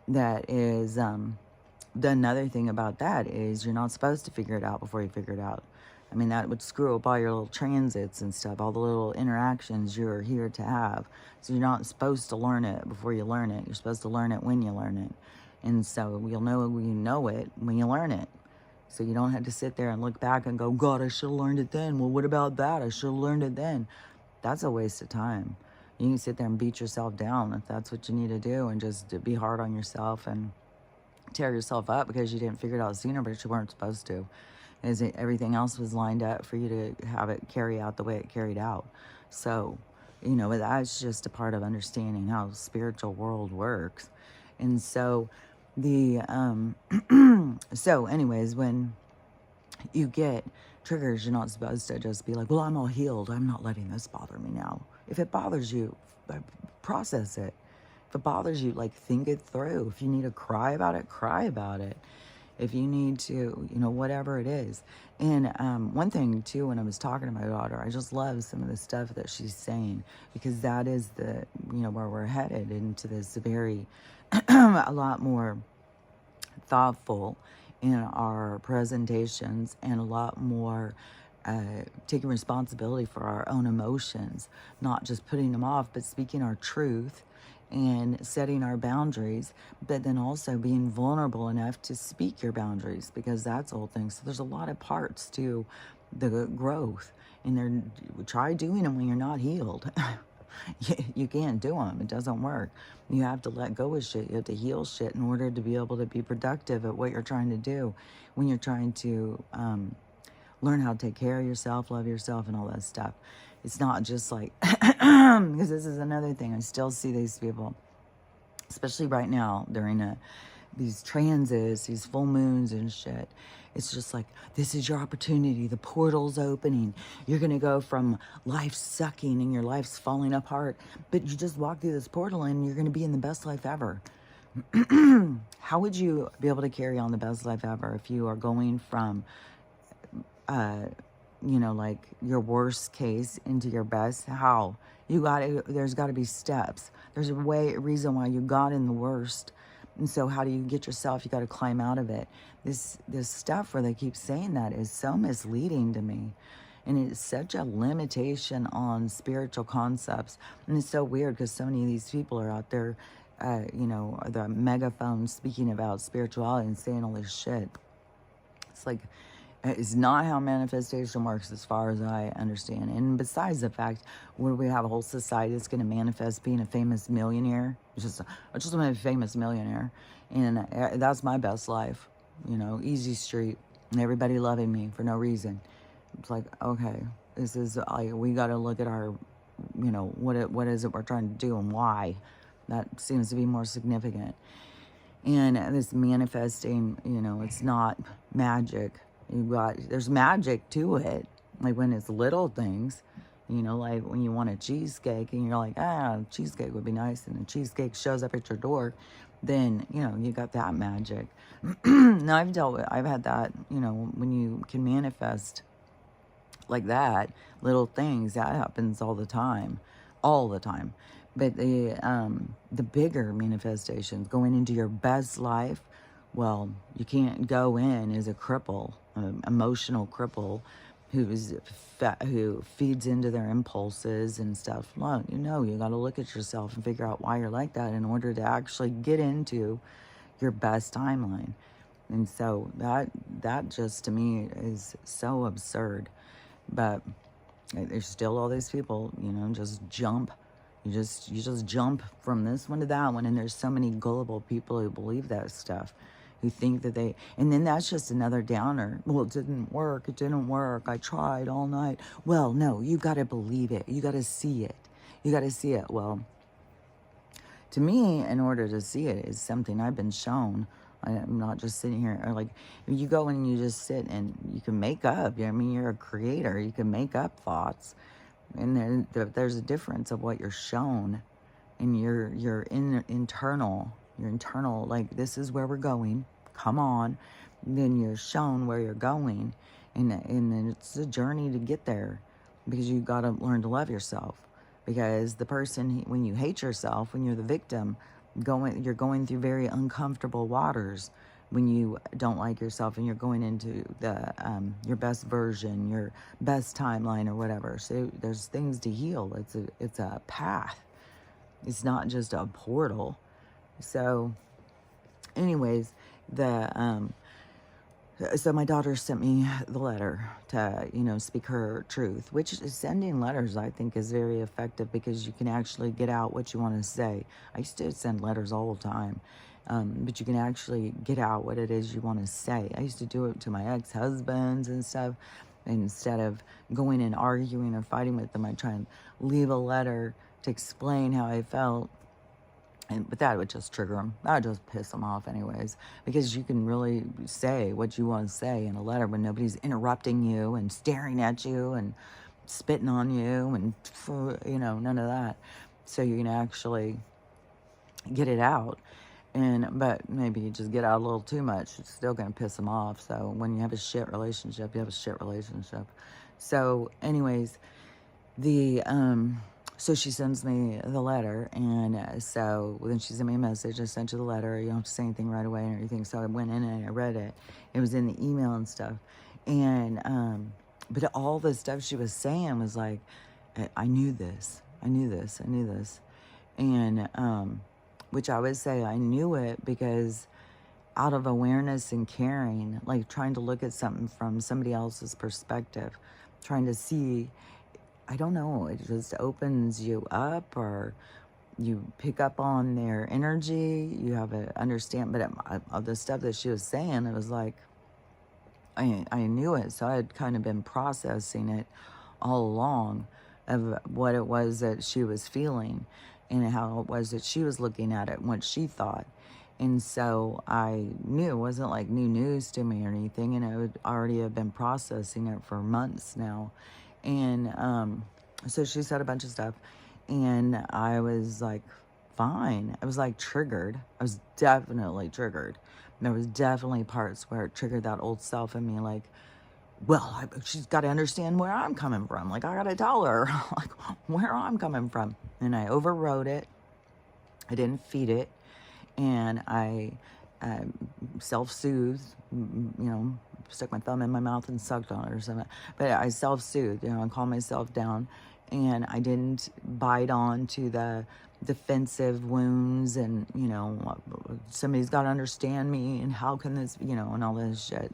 S1: that is, the another thing about that is you're not supposed to figure it out before you figure it out. I mean, that would screw up all your little transits and stuff, all the little interactions you're here to have. So you're not supposed to learn it before you learn it. You're supposed to learn it when you learn it. And so you'll know when you know it when you learn it. So you don't have to sit there and look back and go, God, I should have learned it then. Well, what about that? I should have learned it then. That's a waste of time. You can sit there and beat yourself down if that's what you need to do, and just be hard on yourself and tear yourself up because you didn't figure it out sooner, but you weren't supposed to. Everything else was lined up for you to have it carry out the way it carried out. So, you know, that's just a part of understanding how the spiritual world works. And so so anyways, when you get triggers, you're not supposed to just be like, well, I'm all healed, I'm not letting this bother me now. If it bothers you, process it. If it bothers you, like, think it through. If you need to cry about it, cry about it. If you need to, you know, whatever it is. And one thing too, when I was talking to my daughter, I just love some of the stuff that she's saying, because that is the, you know, where we're headed into this very a lot more thoughtful in our presentations, and a lot more taking responsibility for our own emotions, not just putting them off, but speaking our truth and setting our boundaries, but then also being vulnerable enough to speak your boundaries, because that's the whole thing. So there's a lot of parts to the growth, and try doing them when you're not healed. You can't do them. It doesn't work. You have to let go of shit. You have to heal shit in order to be able to be productive at what you're trying to do. When you're trying to learn how to take care of yourself, love yourself, and all that stuff. It's not just like, because this is another thing. I still see these people, especially right now during these transits, these full moons and shit. It's just like, this is your opportunity. The portal's opening. You're going to go from life sucking and your life's falling apart, but you just walk through this portal and you're going to be in the best life ever. How would you be able to carry on the best life ever if you are going from, you know, like your worst case into your best? How? There's got to be steps. There's a reason why you got in the worst And so how do you get yourself? You got to climb out of it. This stuff where they keep saying that is so misleading to me. And it's such a limitation on spiritual concepts. And it's so weird because so many of these people are out there, the megaphone speaking about spirituality and saying all this shit. It's like, it's not how manifestation works as far as I understand. And besides the fact, where we have a whole society that's going to manifest being a famous millionaire, I just want to be a famous millionaire. And that's my best life, easy street, and everybody loving me for no reason. It's like, okay, this is, we got to look at our, what is it we're trying to do and why. That seems to be more significant. And this manifesting, it's not magic. There's magic to it. Like when it's little things, like when you want a cheesecake and you're like, cheesecake would be nice. And the cheesecake shows up at your door, then, you got that magic. Now I've had that, when you can manifest like that, little things, that happens all the time. But the bigger manifestations, going into your best life, well, you can't go in as a cripple, an emotional cripple who feeds into their impulses and stuff. Well, you got to look at yourself and figure out why you're like that in order to actually get into your best timeline. And so that just to me is so absurd. But there's still all these people, just jump. You just jump from this one to that one. And there's so many gullible people who believe that stuff, who think that and then that's just another downer. Well, it didn't work. I tried all night. Well, no, you got to believe it. You got to see it. Well, to me, in order to see it is something I've been shown. I'm not just sitting here, or like, you go and you just sit and you can make up. You're a creator. You can make up thoughts. And there's a difference of what you're shown and your internal, like, this is where we're going. Come on. And then you're shown where you're going. And it's a journey to get there, because you got to learn to love yourself. Because the person, when you hate yourself, when you're the victim, you're going through very uncomfortable waters when you don't like yourself, and you're going into the your best version, your best timeline, or whatever. So there's things to heal. It's a path. It's not just a portal. So, anyways, so my daughter sent me the letter to, speak her truth, which sending letters, I think, is very effective, because you can actually get out what you want to say. I used to send letters all the time, but you can actually get out what it is you want to say. I used to do it to my ex-husbands and stuff. Instead of going and arguing or fighting with them, I'd try and leave a letter to explain how I felt. But that would just trigger them. That would just piss them off anyways. Because you can really say what you want to say in a letter when nobody's interrupting you and staring at you and spitting on you and, none of that. So you can actually get it out. But maybe you just get out a little too much. It's still going to piss them off. So when you have a shit relationship, you have a shit relationship. So anyways, so she sends me the letter, and so then she sent me a message. I sent you the letter. You don't have to say anything right away and everything. So I went in and I read it. It was in the email and stuff. And but all the stuff she was saying was like, I knew this. And which I would say I knew it because out of awareness and caring, like trying to look at something from somebody else's perspective, trying to see, I don't know, it just opens you up, or you pick up on their energy, you have a understand. But of the stuff that she was saying, it was like, I knew it. So I had kind of been processing it all along, of what it was that she was feeling and how it was that she was looking at it and what she thought. And so I knew, it wasn't like new news to me or anything, and I would already have been processing it for months now. And so she said a bunch of stuff, and I was like, fine. I was like triggered. I was definitely triggered. There was definitely parts where it triggered that old self in me, like, well, she's got to understand where I'm coming from. Like, I got to tell her, like, where I'm coming from. And I overrode it. I didn't feed it. and I self-soothed, stuck my thumb in my mouth and sucked on it or something. But I self-soothed, and calmed myself down, and I didn't bite on to the defensive wounds and, somebody's got to understand me and how can this, and all this shit.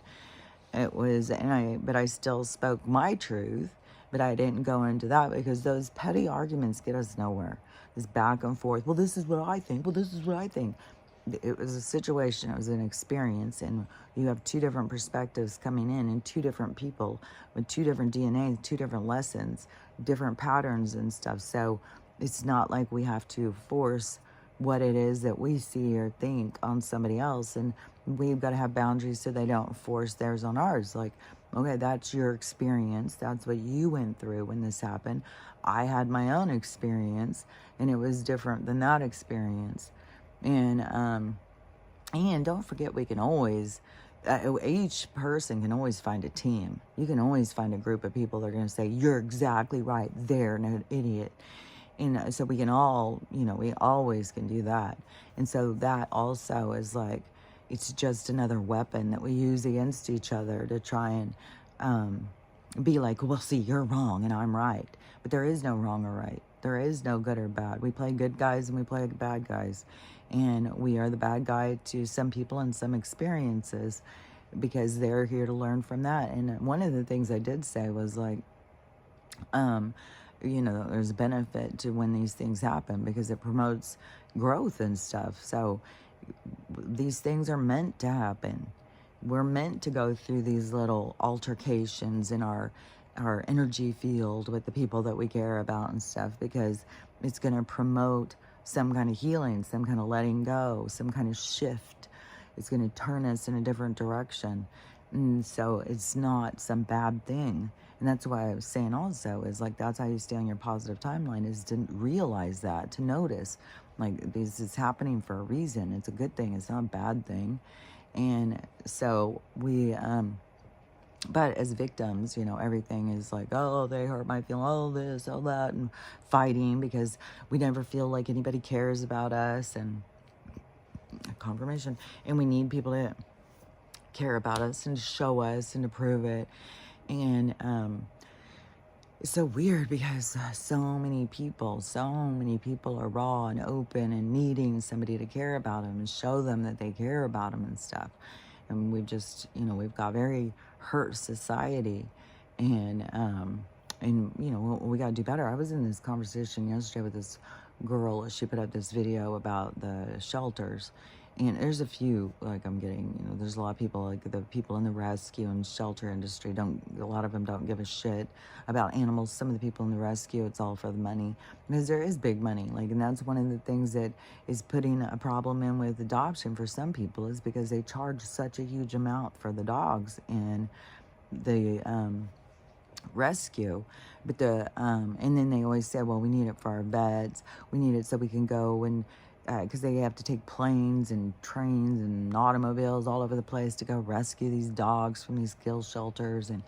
S1: It was, but I still spoke my truth, but I didn't go into that because those petty arguments get us nowhere. This back and forth. Well, this is what I think. Well, this is what I think. It was a situation, it was an experience, and you have two different perspectives coming in, and two different people with two different DNA, two different lessons, different patterns and stuff. So it's not like we have to force what it is that we see or think on somebody else, and we've got to have boundaries so they don't force theirs on ours. Like, okay, that's your experience, that's what you went through when this happened. I had my own experience, and it was different than that experience. And don't forget, we can always, each person can always find a team. You can always find a group of people that are going to say, you're exactly right, they're an idiot. And so we can all, we always can do that. And so that also is like, it's just another weapon that we use against each other to try and be like, well, see, you're wrong and I'm right. But there is no wrong or right. There is no good or bad. We play good guys and we play bad guys. And we are the bad guy to some people and some experiences because they're here to learn from that. And one of the things I did say was like, there's a benefit to when these things happen because it promotes growth and stuff. So these things are meant to happen. We're meant to go through these little altercations in our energy field with the people that we care about and stuff because it's going to promote some kind of healing, some kind of letting go, some kind of shift. It's going to turn us in a different direction. And so it's not some bad thing. And that's why I was saying also is like, that's how you stay on your positive timeline, is to realize that, to notice like this is happening for a reason. It's a good thing. It's not a bad thing. And so we, but as victims, everything is like, oh, they hurt my feelings, oh, this, oh, that, and fighting because we never feel like anybody cares about us, and confirmation. And we need people to care about us and to show us and to prove it. And it's so weird because so many people are raw and open and needing somebody to care about them and show them that they care about them and stuff. And we've just, we've got very hurt society, and we got to do better. I was in this conversation yesterday with this girl. She put up this video about the shelters, and there's a few, like I'm getting, there's a lot of people, like the people in the rescue and shelter industry a lot of them don't give a shit about animals. Some of the people in the rescue, it's all for the money, because there is big money. Like, and that's one of the things that is putting a problem in with adoption for some people, is because they charge such a huge amount for the dogs and the rescue. But and then they always say, well, we need it for our vets. We need it so we can go and, because they have to take planes and trains and automobiles all over the place to go rescue these dogs from these kill shelters and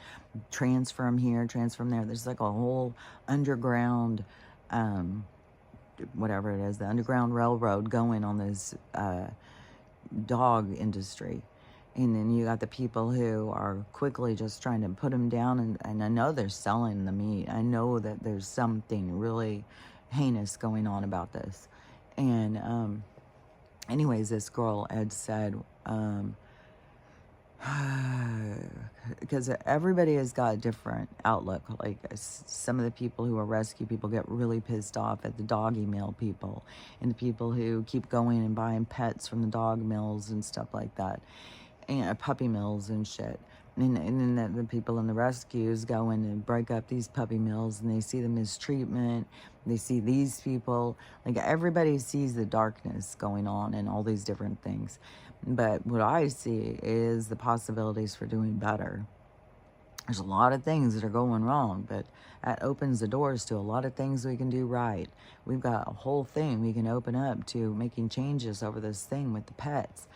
S1: transfer them here, transfer them there. There's like a whole underground, whatever it is, the Underground Railroad going on this dog industry. And then you got the people who are quickly just trying to put them down. And I know they're selling the meat. I know that there's something really heinous going on about this. And anyways, this girl had said, because everybody has got a different outlook. Like some of the people who are rescue people get really pissed off at the doggy mill people and the people who keep going and buying pets from the dog mills and stuff like that, and puppy mills and shit. And then the people in the rescues go in and break up these puppy mills, and they see the mistreatment. They see these people. Like, everybody sees the darkness going on and all these different things. But what I see is the possibilities for doing better. There's a lot of things that are going wrong, but that opens the doors to a lot of things we can do right. We've got a whole thing we can open up to making changes over this thing with the pets.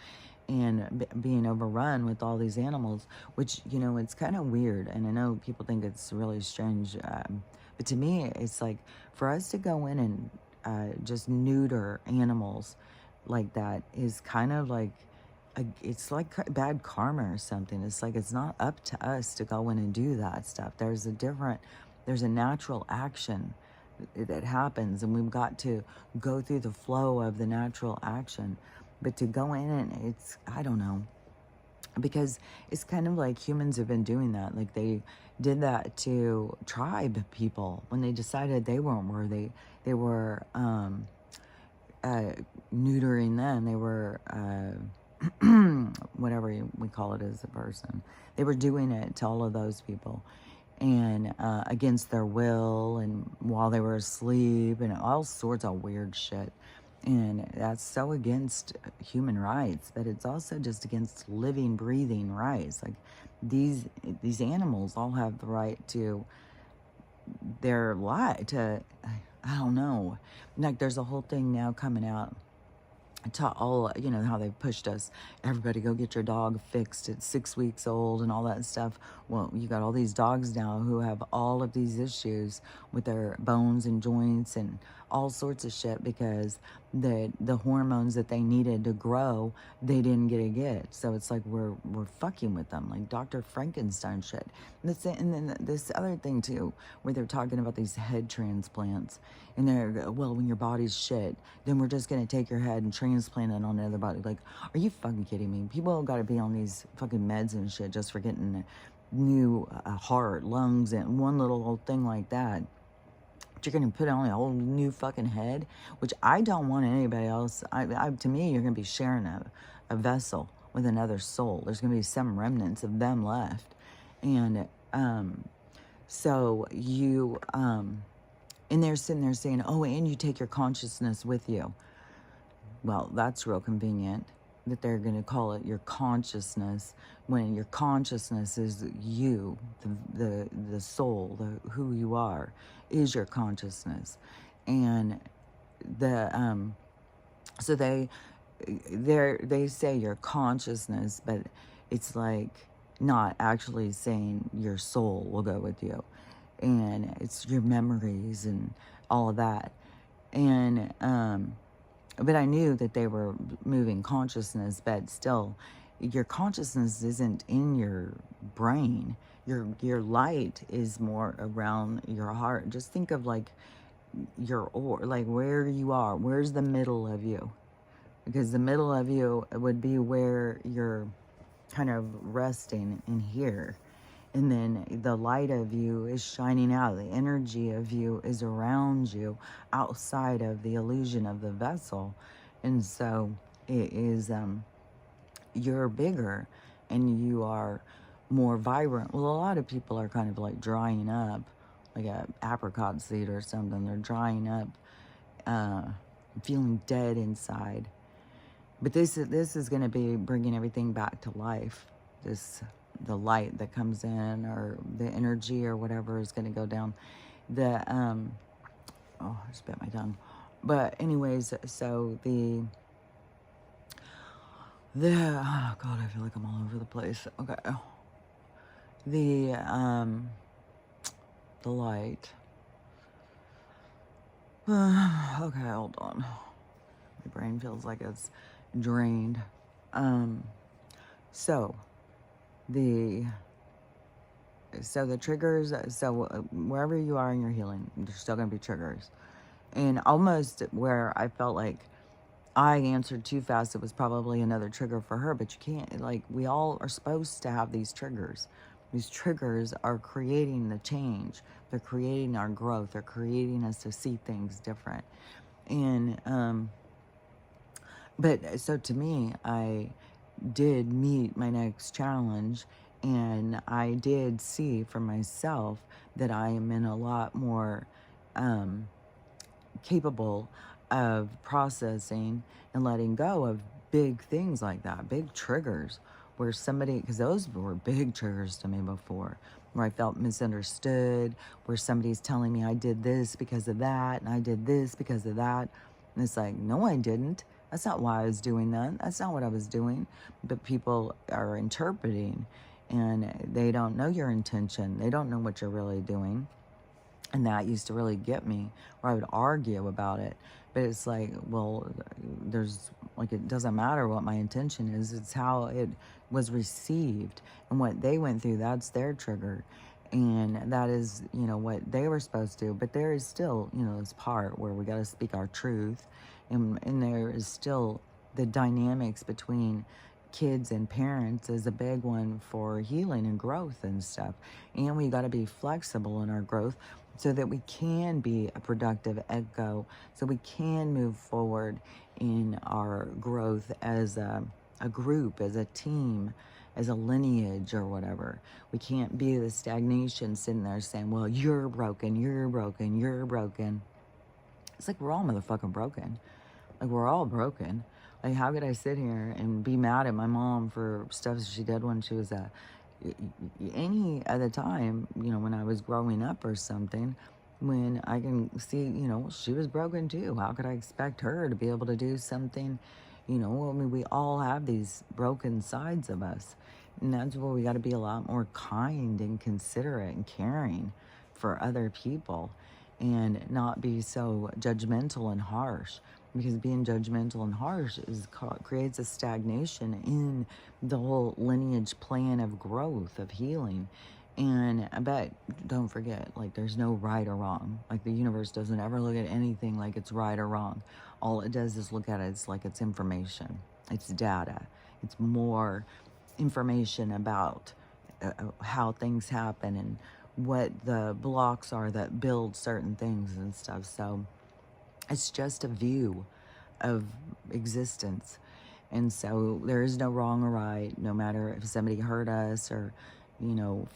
S1: And being overrun with all these animals, which, it's kind of weird. And I know people think it's really strange. But to me, it's like, for us to go in and just neuter animals, like that is kind of like, it's like bad karma or something. It's like it's not up to us to go in and do that stuff. There's a natural action that happens, and we've got to go through the flow of the natural action. But to go in and I don't know, because it's kind of like humans have been doing that. Like they did that to tribe people when they decided they weren't worthy. They were neutering them. They were whatever we call it as a person. They were doing it to all of those people, and against their will, and while they were asleep, and all sorts of weird shit. And that's so against human rights, but it's also just against living, breathing rights. Like these animals all have the right to their life. I don't know. Like there's a whole thing now coming out to all, you know, how they pushed us, everybody go get your dog fixed at 6 weeks old and all that stuff. Well, you got all these dogs now who have all of these issues with their bones and joints and all sorts of shit because the hormones that they needed to grow, they didn't get. So it's like we're fucking with them, like Dr. Frankenstein shit. And then this other thing too, where they're talking about these head transplants, and they're, well, when your body's shit, then we're just gonna take your head and transplant it on another body. Like, are you fucking kidding me? People got to be on these fucking meds and shit just for getting a new heart, lungs, and one little old thing like that. But you're gonna put on a whole new fucking head, which I don't want anybody else. To me, you're gonna be sharing a vessel with another soul. There's gonna be some remnants of them left, and so you and they're sitting there saying, oh, and you take your consciousness with you. Well, that's real convenient that they're going to call it your consciousness, when your consciousness is you, the soul, who you are, is your consciousness. And so they say your consciousness, but it's like not actually saying your soul will go with you, and it's your memories and all of that. And but I knew that they were moving consciousness, but still, your consciousness isn't in your brain. Your light is more around your heart. Just think of like like where you are. Where's the middle of you? Because the middle of you would be where you're kind of resting in here. And then the light of you is shining out. The energy of you is around you, outside of the illusion of the vessel. And so it is, you're bigger and you are more vibrant. Well, a lot of people are kind of like drying up, like an apricot seed or something. They're drying up, feeling dead inside. But this is going to be bringing everything back to life. The light that comes in, or the energy or whatever, is going to go down. Oh, I just bit my tongue. But anyways, so oh God, I feel like I'm all over the place. Okay. The light. Okay, hold on. My brain feels like it's drained. So the triggers, wherever you are in your healing, there's still going to be triggers. And almost where I felt like I answered too fast, it was probably another trigger for her. But you can't, like, we all are supposed to have these triggers. These triggers are creating the change. They're creating our growth. They're creating us to see things different. And but so to me, I did meet my next challenge, and I did see for myself that I am in a lot more capable of processing and letting go of big things like that, big triggers, where somebody, because those were big triggers to me before, where I felt misunderstood, where somebody's telling me I did this because of that, and I did this because of that. And it's like, no, I didn't. That's not why I was doing that. That's not what I was doing. But people are interpreting, and they don't know your intention. They don't know what you're really doing. And that used to really get me, where I would argue about it. But it's like, well, there's like, it doesn't matter what my intention is, it's how it was received. And what they went through, that's their trigger. And that is, what they were supposed to do. But there is still, this part where we got to speak our truth. And there is still the dynamics between kids and parents is a big one for healing and growth and stuff. And we got to be flexible in our growth so that we can be a productive echo, so we can move forward in our growth as a group, as a team, as a lineage or whatever. We can't be the stagnation sitting there saying, well, you're broken, you're broken, you're broken. It's like we're all motherfucking broken. Like, we're all broken. Like, how could I sit here and be mad at my mom for stuff she did when she was any other time, when I was growing up or something, when I can see, she was broken too. How could I expect her to be able to do something? I mean, we all have these broken sides of us. And that's where we got to be a lot more kind and considerate and caring for other people and not be so judgmental and harsh, because being judgmental and harsh creates a stagnation in the whole lineage plan of growth, of healing. And I bet, don't forget, like, there's no right or wrong. Like, the universe doesn't ever look at anything like it's right or wrong. All it does is look at it as like it's information, it's data, it's more information about how things happen and what the blocks are that build certain things and stuff. So it's just a view of existence. And so there is no wrong or right, no matter if somebody hurt us or,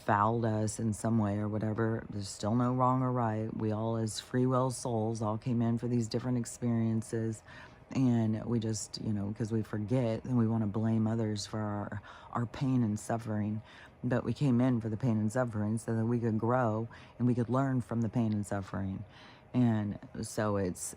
S1: fouled us in some way or whatever. There's still no wrong or right. We all, as free will souls, all came in for these different experiences. And we just, because we forget and we want to blame others for our pain and suffering. But we came in for the pain and suffering so that we could grow and we could learn from the pain and suffering. And so it's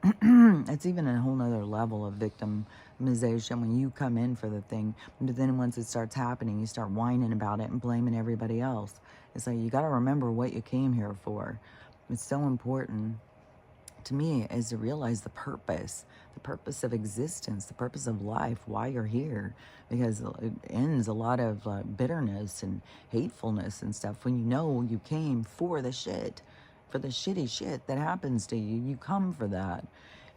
S1: it's even a whole nother level of victimization when you come in for the thing. But then once it starts happening, you start whining about it and blaming everybody else. It's like, you got to remember what you came here for. It's so important to me is to realize the purpose of existence, the purpose of life, why you're here, because it ends a lot of bitterness and hatefulness and stuff when you came for the shit, for the shitty shit that happens to you. You come for that,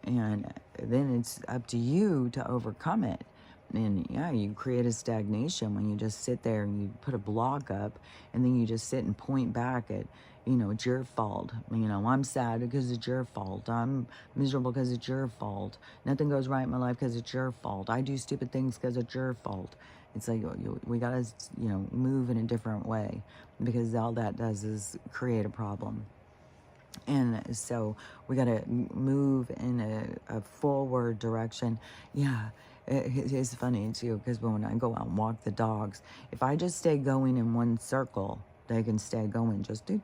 S1: and then it's up to you to overcome it. And yeah, you create a stagnation when you just sit there and you put a block up and then you just sit and point back at, it's your fault. I'm sad because it's your fault. I'm miserable because it's your fault. Nothing goes right in my life because it's your fault. I do stupid things because it's your fault. It's like, we got to, move in a different way, because all that does is create a problem. And so we got to move in a forward direction. Yeah, it's funny too, because when I go out and walk the dogs, if I just stay going in one circle, they can stay going, just keep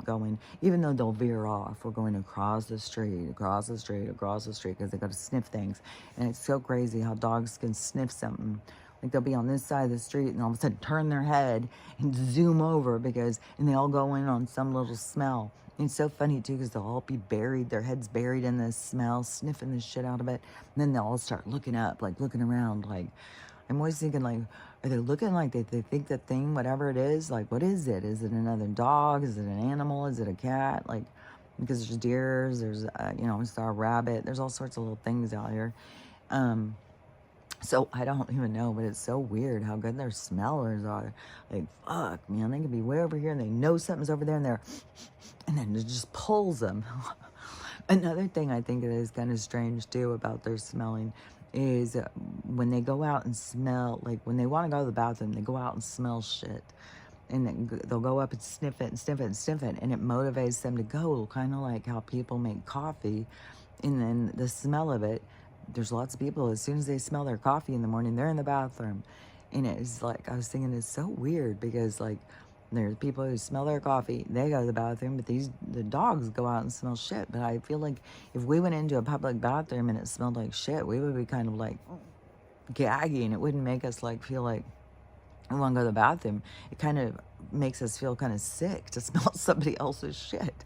S1: going, even though they'll veer off. We're going across the street, because they got to sniff things. And it's so crazy how dogs can sniff something. Like, they'll be on this side of the street and all of a sudden turn their head and zoom over, and they all go in on some little smell. And it's so funny too, because they'll all be buried, their heads buried in this smell, sniffing the shit out of it. And then they'll all start looking up, like looking around. Like, I'm always thinking, like, are they looking like they think the thing, whatever it is, like, what is it? Is it another dog? Is it an animal? Is it a cat? Like, because there's deers, there's, I saw a rabbit. There's all sorts of little things out here. So I don't even know, but it's so weird how good their smellers are. Like, fuck, man, they could be way over here and they know something's over there and then it just pulls them. Another thing I think that is kind of strange too about their smelling is when they go out and smell, like when they want to go to the bathroom, they go out and smell shit. And then they'll go up and sniff it and sniff it and sniff it, and it motivates them to go, kind of like how people make coffee, and then the smell of it. There's lots of people, as soon as they smell their coffee in the morning, they're in the bathroom. And it's like, I was thinking, it's so weird, because like, there's people who smell their coffee, they go to the bathroom, but the dogs go out and smell shit. But I feel like if we went into a public bathroom and it smelled like shit, we would be kind of like gagging. It wouldn't make us like feel like we want to go to the bathroom. It kind of makes us feel kind of sick to smell somebody else's shit.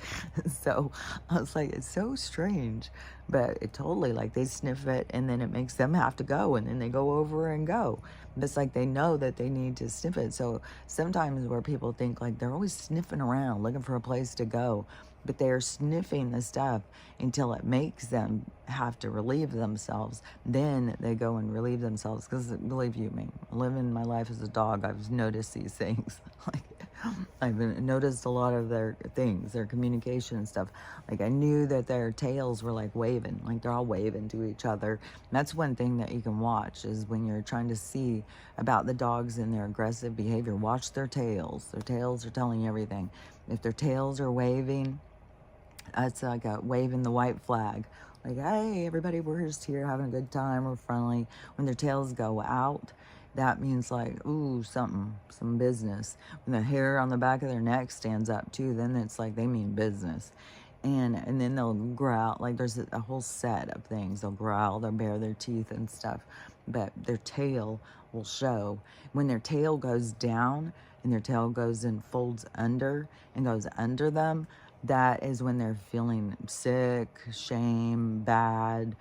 S1: So I was like, it's so strange, but it totally, like, they sniff it and then it makes them have to go, and then they go over and go. But it's like they know that they need to sniff it. So sometimes where people think like they're always sniffing around looking for a place to go, but they're sniffing the stuff until it makes them have to relieve themselves. Then they go and relieve themselves. Because believe you me, living my life as a dog, I've noticed these things. Like, I've noticed a lot of their things, their communication and stuff. Like, I knew that their tails were like waving, like they're all waving to each other. And that's one thing that you can watch, is when you're trying to see about the dogs and their aggressive behavior, watch their tails. Their tails are telling you everything. If their tails are waving, it's like a waving the white flag. Like, hey, everybody, we're just here having a good time, we're friendly. When their tails go out, that means like, ooh, some business. When the hair on the back of their neck stands up too, then it's like they mean business. And then they'll growl. Like, there's a whole set of things. They'll growl, they'll bare their teeth and stuff, but their tail will show. When their tail goes down and their tail goes and folds under and goes under them, that is when they're feeling sick, shame, bad,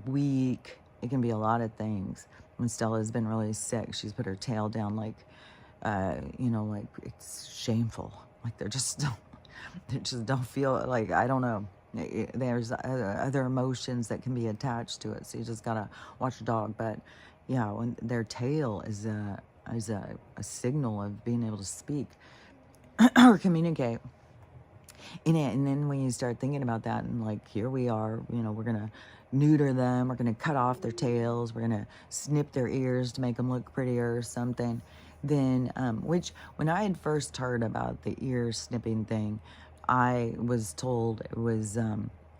S1: weak. It can be a lot of things. When Stella's been really sick, she's put her tail down like, like it's shameful. Like they just don't feel like, I don't know. There's other emotions that can be attached to it. So you just gotta watch the dog. But yeah, when their tail is a signal of being able to speak or communicate. And then when you start thinking about that, and like, here we are, we're gonna neuter them, we're gonna cut off their tails, we're gonna snip their ears to make them look prettier or something. Then, which when I had first heard about the ear snipping thing, I was told it was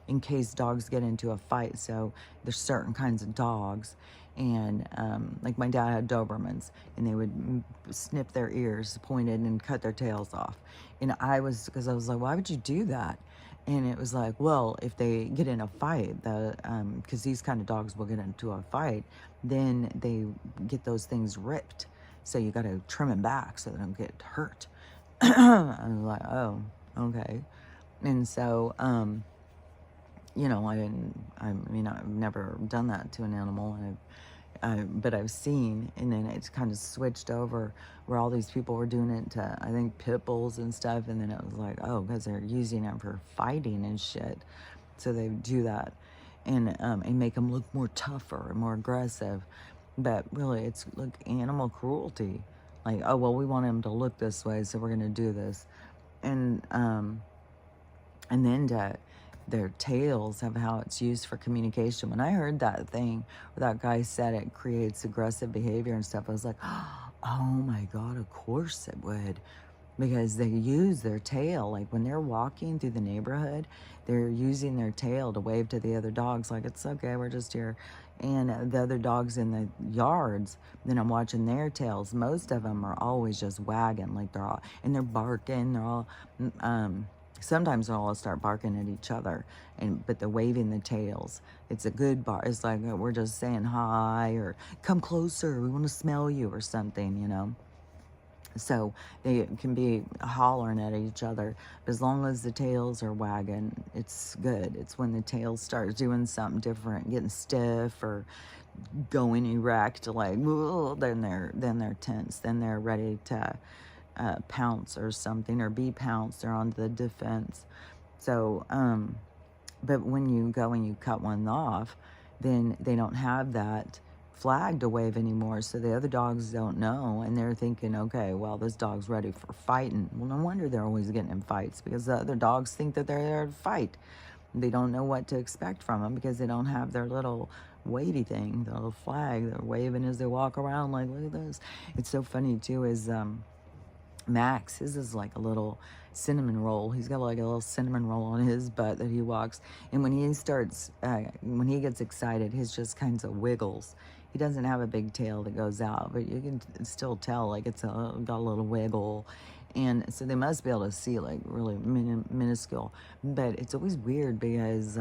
S1: in case dogs get into a fight. So there's certain kinds of dogs, and like my dad had Dobermans, and they would snip their ears pointed and cut their tails off. And because I was like, why would you do that? And it was like, well, if they get in a fight, because these kind of dogs will get into a fight, then they get those things ripped. So you got to trim them back so they don't get hurt. I was like, oh, okay. And so, I've never done that to an animal, but I've seen, and then it's kind of switched over where all these people were doing it to, I think, pit bulls and stuff, and then it was like, oh, because they're using them for fighting and shit, so they do that, and make them look more tougher and more aggressive, but really, it's like animal cruelty, like, oh, well, we want him to look this way, so we're going to do this, and then their tails have how it's used for communication. When I heard that thing where that guy said it creates aggressive behavior and stuff, I was like, oh my God, of course it would. Because they use their tail. Like when they're walking through the neighborhood, they're using their tail to wave to the other dogs. Like, it's okay, we're just here. And the other dogs in the yards, then I'm watching their tails. Most of them are always just wagging. Like and they're barking. They're all, sometimes they'll all start barking at each other, but they're waving the tails. It's a good bar. It's like we're just saying hi or come closer, we want to smell you or something. So they can be hollering at each other. But as long as the tails are wagging, it's good. It's when the tails start doing something different, getting stiff or going erect, like, then they're tense. Then they're ready to pounce or something, or be pounced, or on the defense. So, but when you go and you cut one off, then they don't have that flag to wave anymore, so the other dogs don't know, and they're thinking, okay, well, this dog's ready for fighting. Well, no wonder they're always getting in fights, because the other dogs think that they're there to fight. They don't know what to expect from them because they don't have their little wavy thing, the little flag they're waving as they walk around, like, look at this. It's so funny too, is Max, his is like a little cinnamon roll. He's got like a little cinnamon roll on his butt that he walks. And when he starts, when he gets excited, his just kinds of wiggles. He doesn't have a big tail that goes out, but you can still tell like it's got a little wiggle. And so they must be able to see like really minuscule. But it's always weird because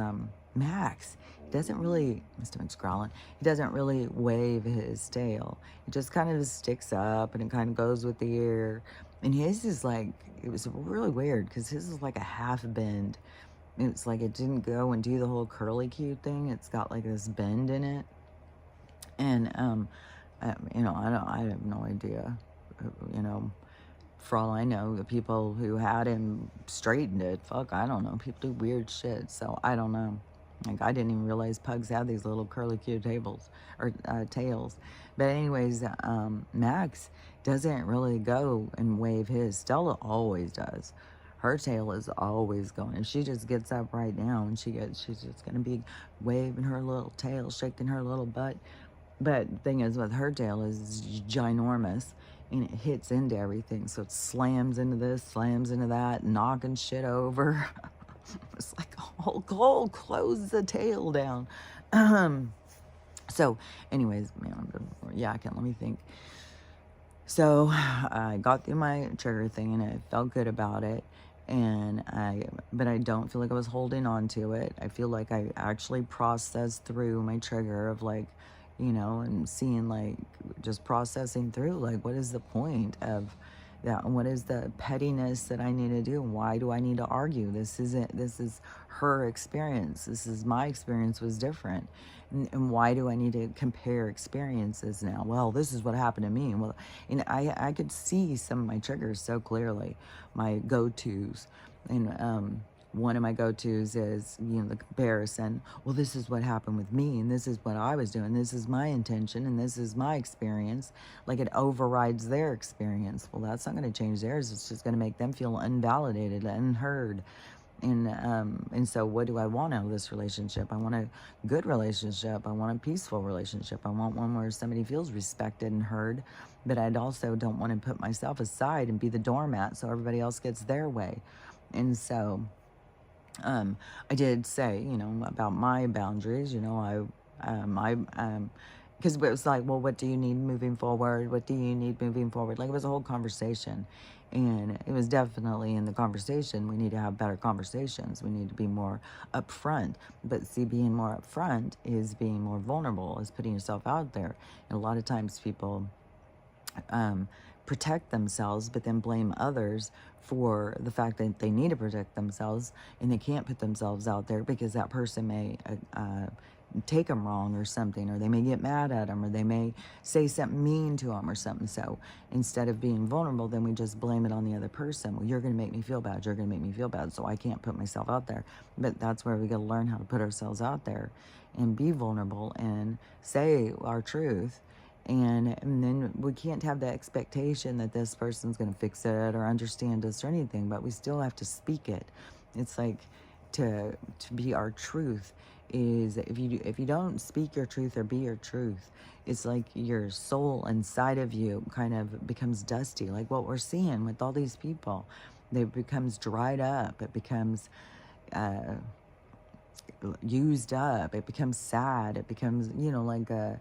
S1: Max doesn't really, my stomach's growling, he doesn't really wave his tail. It just kind of sticks up and it kind of goes with the ear. And his is like, it was really weird because his is like a half bend. It's like it didn't go and do the whole curly cute thing. It's got like this bend in it. And, you know, I have no idea, you know, for all I know, the people who had him straightened it. Fuck, I don't know. People do weird shit, so I don't know. Like, I didn't even realize pugs had these little curly cute tables or tails. But anyways, Max doesn't really go and wave his. Stella always does. Her tail is always going. If she just gets up right now and she's just gonna be waving her little tail, shaking her little butt. But the thing is, with her tail is ginormous, and it hits into everything. So it slams into this, slams into that, knocking shit over. It's like a whole close the tail down. So, anyways, yeah, I can't let me think. So I got through my trigger thing, and I felt good about it. But I don't feel like I was holding on to it. I feel like I actually processed through my trigger of like, you know, and seeing like, just processing through like, what is the point of that? And what is the pettiness that I need to do? Why do I need to argue? This is her experience. This is my experience was different. And why do I need to compare experiences now? Well, this is what happened to me. Well, and I could see some of my triggers so clearly, my go-tos. And one of my go-tos is, you know, the comparison. Well, this is what happened with me, and this is what I was doing. This is my intention, and this is my experience. Like, it overrides their experience. Well, that's not going to change theirs. It's just going to make them feel unvalidated, unheard. And so what do I want out of this relationship? I want a good relationship. I want a peaceful relationship. I want one where somebody feels respected and heard, but I also don't want to put myself aside and be the doormat so everybody else gets their way. And so I did say, you know, about my boundaries, you know, because it was like, well, what do you need moving forward? What do you need moving forward? Like, it was a whole conversation. And it was definitely in the conversation, we need to have better conversations. We need to be more upfront. But see, being more upfront is being more vulnerable, is putting yourself out there. And a lot of times people protect themselves, but then blame others for the fact that they need to protect themselves, and they can't put themselves out there because that person may take them wrong or something, or they may get mad at them, or they may say something mean to them or something. So instead of being vulnerable, then we just blame it on the other person. Well, you're going to make me feel bad. You're going to make me feel bad. So I can't put myself out there. But that's where we got to learn how to put ourselves out there and be vulnerable and say our truth. And then we can't have the expectation that this person's going to fix it or understand us or anything, but we still have to speak it. It's like to be our truth is if you don't speak your truth or be your truth, it's like your soul inside of you kind of becomes dusty, like what we're seeing with all these people. It becomes dried up. It becomes used up. It becomes sad. It becomes, you know, like a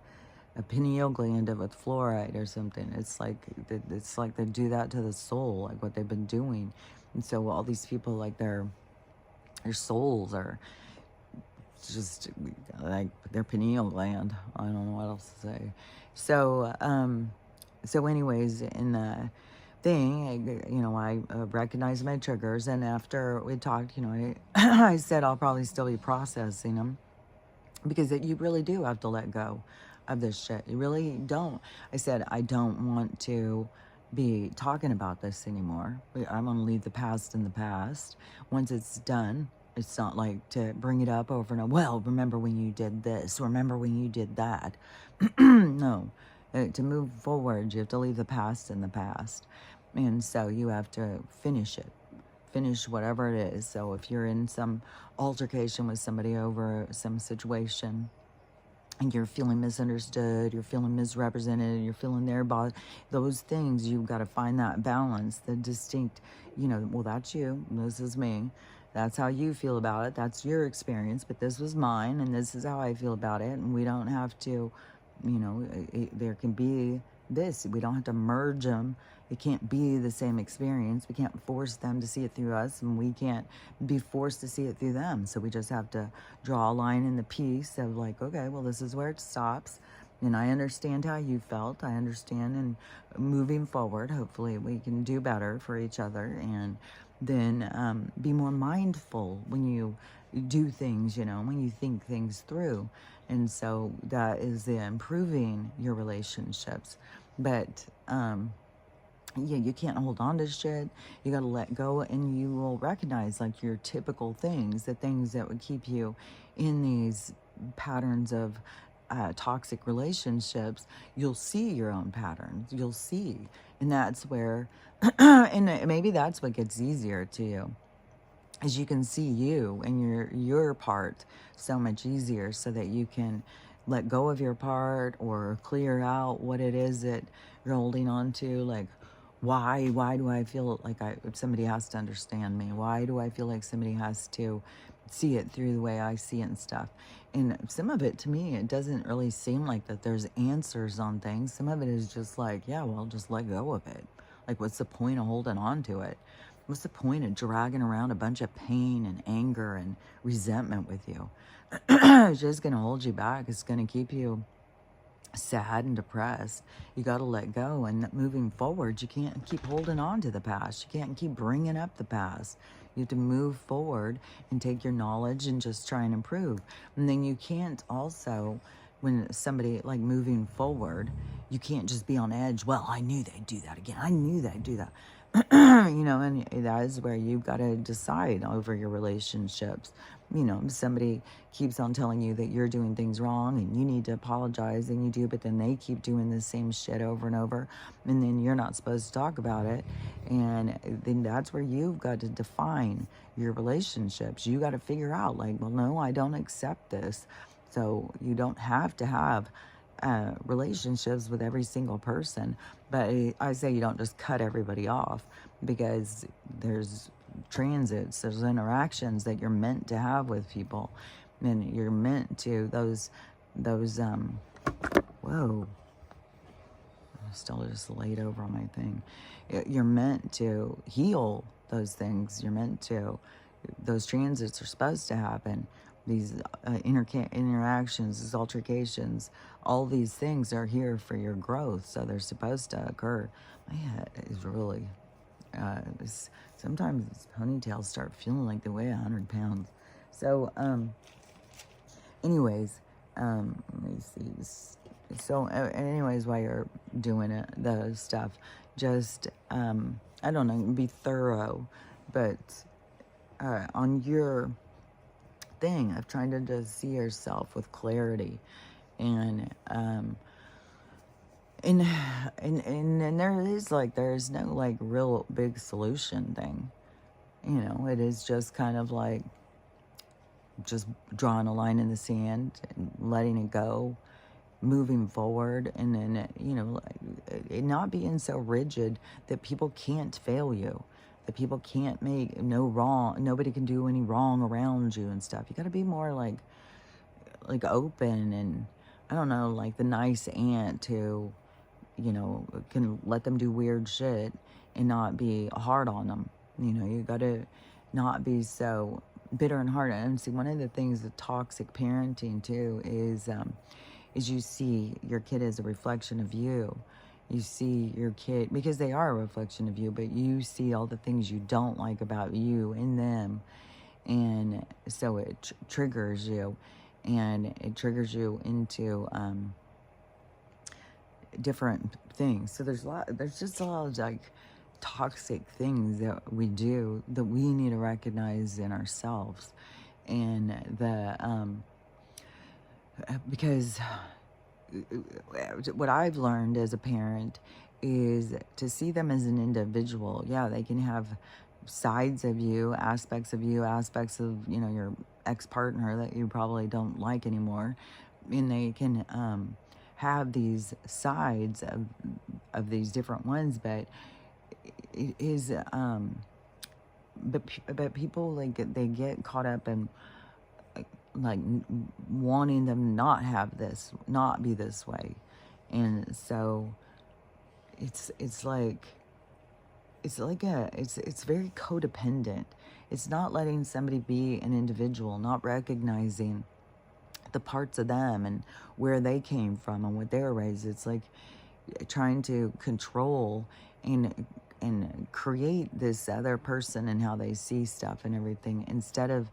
S1: pineal gland with fluoride or something. It's like they do that to the soul, like what they've been doing. And so all these people, like their souls are just like their pineal gland. I don't know what else to say. So anyways, in the thing, you know, I recognized my triggers, and after we talked, you know, I said I'll probably still be processing them, because you really do have to let go of this shit. You really don't. I said, I don't want to be talking about this anymore. I'm going to leave the past in the past. Once it's done, it's not like to bring it up over and over. Well, remember when you did this? Remember when you did that? No. To move forward, you have to leave the past in the past. And so you have to finish it. Finish whatever it is. So if you're in some altercation with somebody over some situation, and you're feeling misunderstood, you're feeling misrepresented, you're feeling their boss, those things, you've got to find that balance, the distinct, you know, well, that's you, this is me. That's how you feel about it. That's your experience, but this was mine, and this is how I feel about it. And we don't have to, you know, there can be this. We don't have to merge them. It can't be the same experience. We can't force them to see it through us, and we can't be forced to see it through them. So we just have to draw a line in the piece of like, okay, well, this is where it stops. And I understand how you felt. I understand. And moving forward, hopefully we can do better for each other, and then be more mindful when you do things, when you think things through. And so that is the improving your relationships. But yeah, you can't hold on to shit. You got to let go, and you will recognize like your typical things, the things that would keep you in these patterns of toxic relationships. You'll see your own patterns. You'll see. And that's where, and maybe that's what gets easier to you, is you can see you and your part so much easier, so that you can let go of your part or clear out what it is that you're holding on to. Like, why do I feel like somebody has to understand me? Why do I feel like somebody has to see it through the way I see it and stuff? And some of it, to me, it doesn't really seem like that there's answers on things. Some of it is just like, yeah, well, just let go of it. Like, what's the point of holding on to it? What's the point of dragging around a bunch of pain and anger and resentment with you? It's just going to hold you back. It's going to keep you sad and depressed. You got to let go. And moving forward, you can't keep holding on to the past. You can't keep bringing up the past. You have to move forward and take your knowledge and just try and improve. And then you can't also, when somebody like moving forward, you can't just be on edge. Well, I knew they'd do that again. I knew they'd do that. And that is where you've got to decide over your relationships. Somebody keeps on telling you that you're doing things wrong and you need to apologize, and you do, but then they keep doing the same shit over and over, and then you're not supposed to talk about it. And then that's where you've got to define your relationships. You got to figure out, like, well, no, I don't accept this. So you don't have to have relationships with every single person, but I say you don't just cut everybody off, because there's transits, there's interactions that you're meant to have with people, and you're meant to those whoa, I'm still just laid over on my thing. You're meant to heal those things. You're meant to, those transits are supposed to happen. These interactions, these altercations, all these things are here for your growth, so they're supposed to occur. My head is really, sometimes ponytails start feeling like they weigh 100 pounds. So, anyways, let me see. So, anyways, while you're doing it, the stuff, just, I don't know, be thorough, but on your thing of trying to just see yourself with clarity, and there's no like real big solution thing. It is just kind of like just drawing a line in the sand and letting it go, moving forward, and then it not being so rigid that people can't fail you, that people can't make no wrong, nobody can do any wrong around you and stuff. You got to be more like open, and I don't know, like the nice aunt who can let them do weird shit and not be hard on them. You got to not be so bitter and hard. And see, one of the things with toxic parenting too is you see your kid as a reflection of you. You see your kid, because they are a reflection of you, but you see all the things you don't like about you in them. And so it triggers you, and it triggers you into different things. So there's just a lot of like toxic things that we do that we need to recognize in ourselves. And because what I've learned as a parent is to see them as an individual. Yeah, they can have sides of you, aspects of your ex-partner that you probably don't like anymore, and they can have these sides of these different ones, but it is but people, like, they get caught up in like wanting them not have this, not be this way. And so it's very codependent. It's not letting somebody be an individual, not recognizing the parts of them and where they came from and what they were raised. It's like trying to control and create this other person and how they see stuff and everything, instead of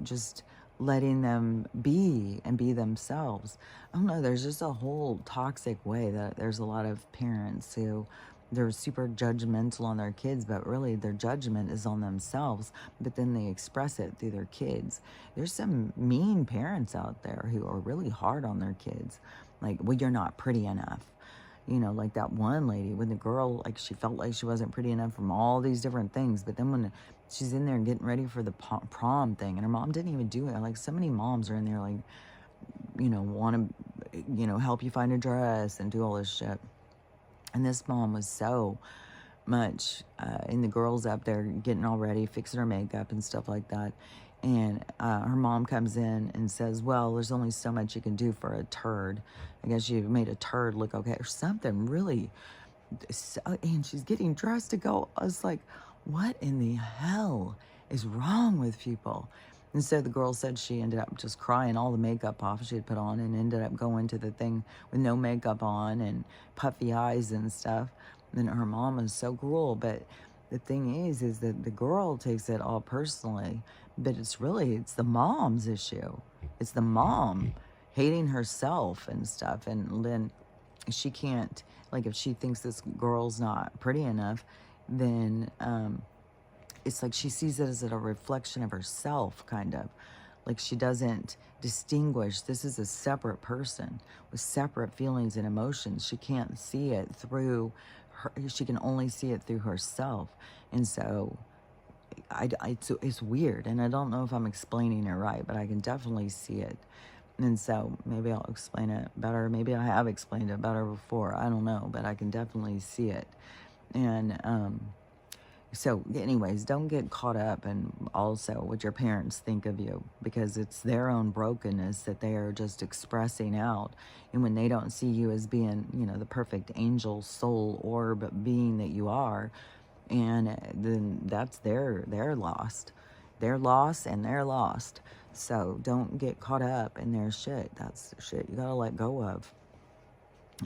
S1: just letting them be and be themselves. I don't know, there's just a whole toxic way that there's a lot of parents who they're super judgmental on their kids, but really their judgment is on themselves, but then they express it through their kids. There's some mean parents out there who are really hard on their kids. Like, well, you're not pretty enough. You know, like that one lady, when the girl, like, she felt like she wasn't pretty enough from all these different things. But then when she's in there getting ready for the prom thing, and her mom didn't even do it. Like, so many moms are in there, like, you know, want to, you know, help you find a dress and do all this shit. And this mom was so much in the girls up there getting all ready, fixing her makeup and stuff like that. And her mom comes in and says, well, there's only so much you can do for a turd. I guess you made a turd look okay or something really. And she's getting dressed to go. I was like, what in the hell is wrong with people? And so the girl said she ended up just crying all the makeup off she had put on and ended up going to the thing with no makeup on and puffy eyes and stuff. And her mom was so cruel. But the thing is that the girl takes it all personally, but it's the mom's issue. It's the mom hating herself and stuff. And then she can't, like, if she thinks this girl's not pretty enough, then it's like she sees it as a reflection of herself, kind of. Like, she doesn't distinguish. This is a separate person with separate feelings and emotions. She can't see it through her. She can only see it through herself. And so it's weird. And I don't know if I'm explaining it right, but I can definitely see it. And so maybe I'll explain it better. Maybe I have explained it better before. I don't know, but I can definitely see it. And so anyways, don't get caught up in also what your parents think of you, because it's their own brokenness that they are just expressing out. And when they don't see you as being, you know, the perfect angel, soul, orb being that you are, and then that's their lost. They're lost and they're lost. So don't get caught up in their shit. That's the shit you gotta let go of.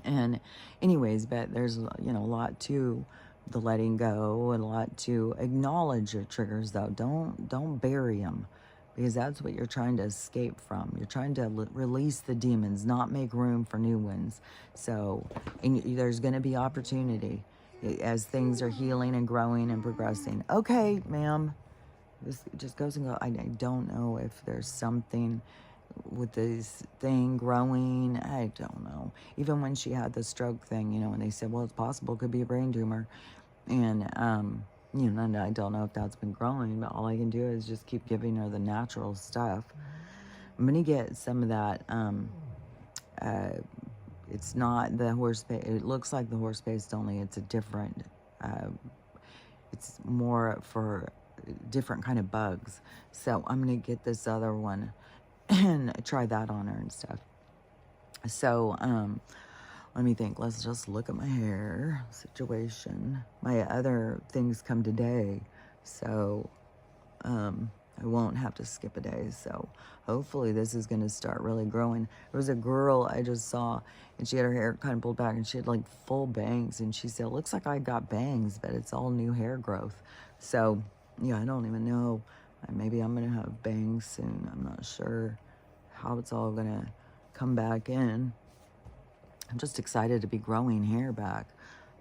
S1: And anyways, but there's, you know, a lot to the letting go and a lot to acknowledge your triggers, though. Don't bury them, because that's what you're trying to escape from. You're trying to release the demons, not make room for new ones. So and there's going to be opportunity as things are healing and growing and progressing. Okay, ma'am. This just goes and goes. I don't know if there's something with this thing growing. I don't know. Even when she had the stroke thing, you know, when they said, well, it's possible, it could be a brain tumor. And, you know, and I don't know if that's been growing, but all I can do is just keep giving her the natural stuff. I'm going to get some of that. It's not the horse paste. It looks like the horse paste, only it's a different, it's more for different kind of bugs. So I'm going to get this other one and try that on her and stuff. So, let me think. Let's just look at my hair situation. My other things come today, so I won't have to skip a day. So hopefully this is going to start really growing. There was a girl I just saw, and she had her hair kind of pulled back, and she had like full bangs, and she said, it looks like I got bangs, but it's all new hair growth. So yeah, I don't even know. Maybe I'm going to have bangs soon. I'm not sure how it's all going to come back in. I'm just excited to be growing hair back.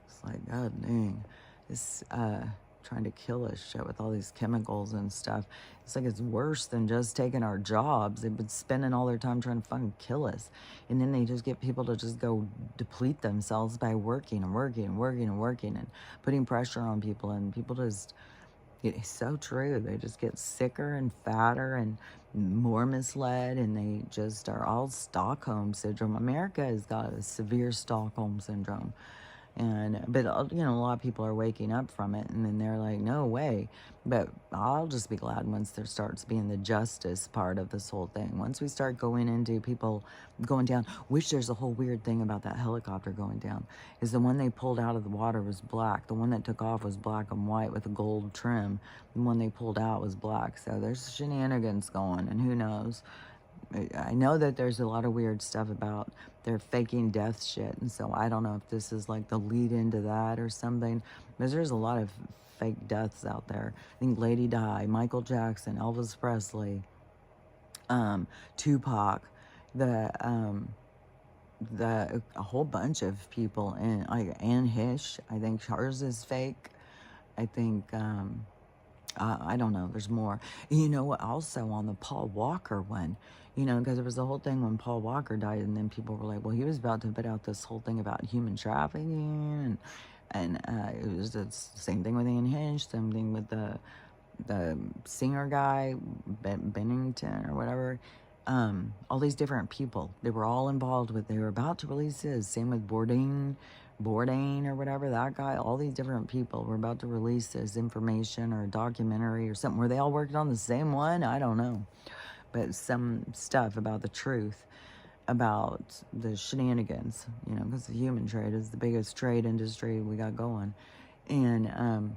S1: It's like, God dang, this trying to kill us shit with all these chemicals and stuff. It's like it's worse than just taking our jobs. They've been spending all their time trying to fucking kill us. And then they just get people to just go deplete themselves by working and working and working and working and putting pressure on people. And people just, it's so true. They just get sicker and fatter and more misled, and they just are all Stockholm syndrome. America has got a severe Stockholm syndrome. But you know, a lot of people are waking up from it, and then they're like, no way. But I'll just be glad once there starts being the justice part of this whole thing. Once we start going into people going down, which there's a whole weird thing about that helicopter going down, is the one they pulled out of the water was black. The one that took off was black and white with a gold trim. The one they pulled out was black. So there's shenanigans going, and who knows. I know that there's a lot of weird stuff about their faking death shit, and so I don't know if this is like the lead into that or something, because there's a lot of fake deaths out there. I think Lady Di, Michael Jackson, Elvis Presley, Tupac, the a whole bunch of people, and like Anne Heche, I think hers is fake. I think I don't know. There's more. You know what? Also on the Paul Walker one, you know, because there was the whole thing when Paul Walker died, and then people were like, well, he was about to put out this whole thing about human trafficking, and it was the same thing with Anne Heche, same thing with the singer guy, Bennington or whatever. All these different people, they were all involved with, they were about to release this. Same with Bourdain or whatever, that guy. All these different people were about to release this information or a documentary or something. Were they all working on the same one? I don't know. But some stuff about the truth, about the shenanigans, you know, because the human trade is the biggest trade industry we got going. And,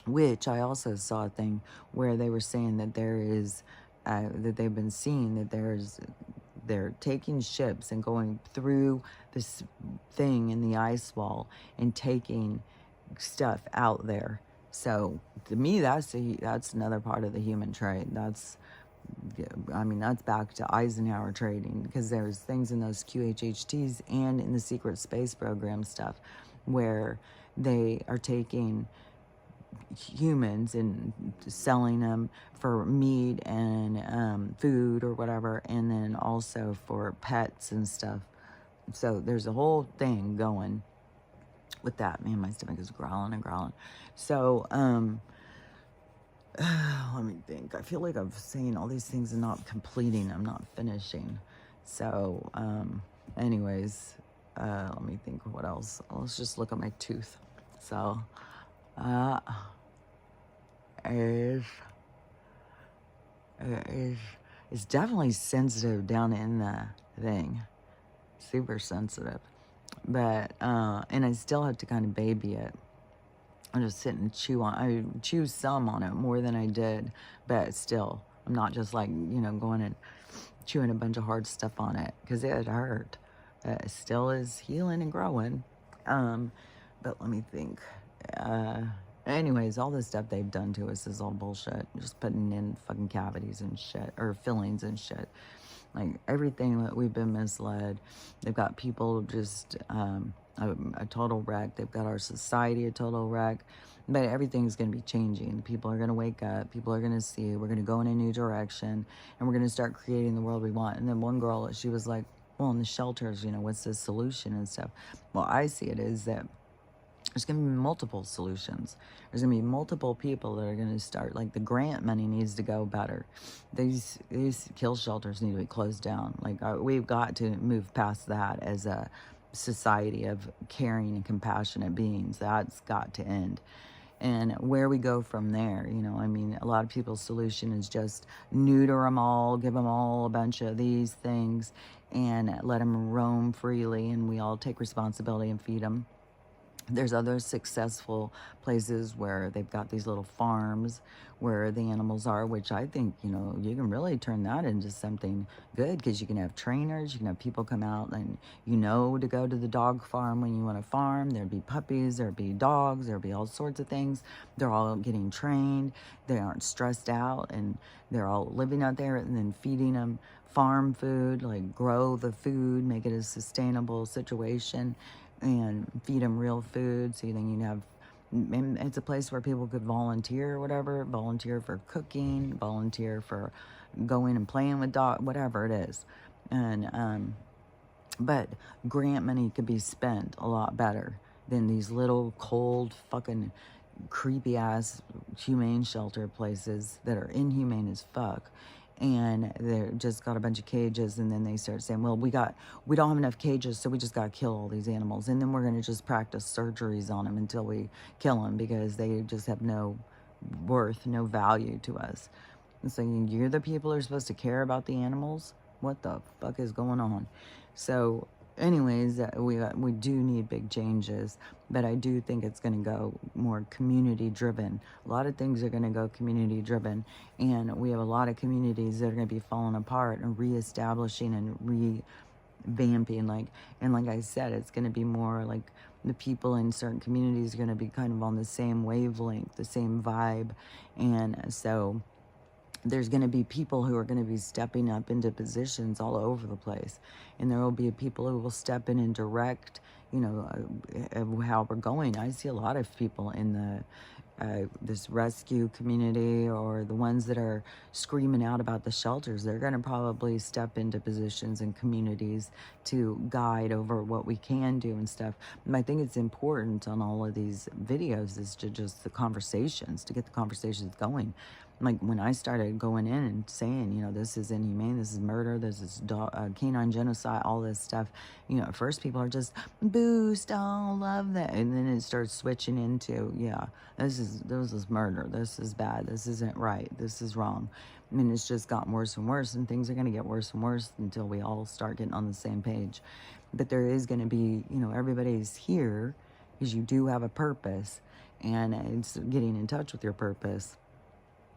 S1: which I also saw a thing where they were saying that there is, that they've been seeing that they're taking ships and going through this thing in the ice wall and taking stuff out there. So to me, that's another part of the human trade. I mean, that's back to Eisenhower trading, because there's things in those QHHTs and in the secret space program stuff where they are taking humans and selling them for meat and food or whatever, and then also for pets and stuff. So there's a whole thing going with that. Man, my stomach is growling and growling. So let me think. I feel like I'm saying all these things and not completing. I'm not finishing. So anyways, let me think what else. Let's just look at my tooth. So is it's definitely sensitive down in the thing, super sensitive, but and I still have to kind of baby it. I just sit and I chew some on it more than I did, but still I'm not just like, you know, going and chewing a bunch of hard stuff on it, because it hurt. It still is healing and growing. But let me think. Anyways, all this stuff they've done to us is all bullshit. Just putting in fucking cavities and shit, or fillings and shit. Like, everything that we've been misled. They've got people just a total wreck. They've got our society a total wreck. But everything's going to be changing. People are going to wake up. People are going to see. We're going to go in a new direction. And we're going to start creating the world we want. And then one girl, she was like, well, in the shelters, you know, what's the solution and stuff? Well, I see it is that there's going to be multiple solutions. There's going to be multiple people that are going to start, like, the grant money needs to go better. These kill shelters need to be closed down. Like, we've got to move past that as a society of caring and compassionate beings. That's got to end. And where we go from there, you know, I mean, a lot of people's solution is just neuter them all, give them all a bunch of these things, and let them roam freely, and we all take responsibility and feed them. There's other successful places where they've got these little farms where the animals are, which I think, you know, you can really turn that into something good, because you can have trainers, you can have people come out and, you know, to go to the dog farm when you want to farm. There'd be puppies, there'd be dogs, there'd be all sorts of things. They're all getting trained. They aren't stressed out, and they're all living out there, and then feeding them farm food, like grow the food, make it a sustainable situation, and feed them real food. So then you have, it's a place where people could volunteer or whatever, volunteer for cooking, volunteer for going and playing with dog, whatever it is. And but grant money could be spent a lot better than these little cold fucking creepy ass humane shelter places that are inhumane as fuck. And they're just got a bunch of cages, and then they start saying, well, we don't have enough cages, so we just got to kill all these animals, and then we're going to just practice surgeries on them until we kill them, because they just have no worth, no value to us. And so you're the people who are supposed to care about the animals? What the fuck is going on? So anyways, we do need big changes, but I do think it's going to go more community driven. A lot of things are going to go community driven, and we have a lot of communities that are going to be falling apart and reestablishing and revamping. Like I said, it's going to be more like the people in certain communities are going to be kind of on the same wavelength, the same vibe, and so there's going to be people who are going to be stepping up into positions all over the place. And there will be people who will step in and direct, how we're going. I see a lot of people in this rescue community, or the ones that are screaming out about the shelters. They're going to probably step into positions and communities to guide over what we can do and stuff. And I think it's important on all of these videos is to just the conversations, to get the conversations going. Like when I started going in and saying, this is inhumane, this is murder, this is canine genocide, all this stuff, at first people are just, boo, stone, love that. And then it starts switching into, this is murder, this is bad, this isn't right, this is wrong. I mean, it's just gotten worse and worse, and things are going to get worse and worse until we all start getting on the same page. But there is going to be, everybody's here because you do have a purpose, and it's getting in touch with your purpose.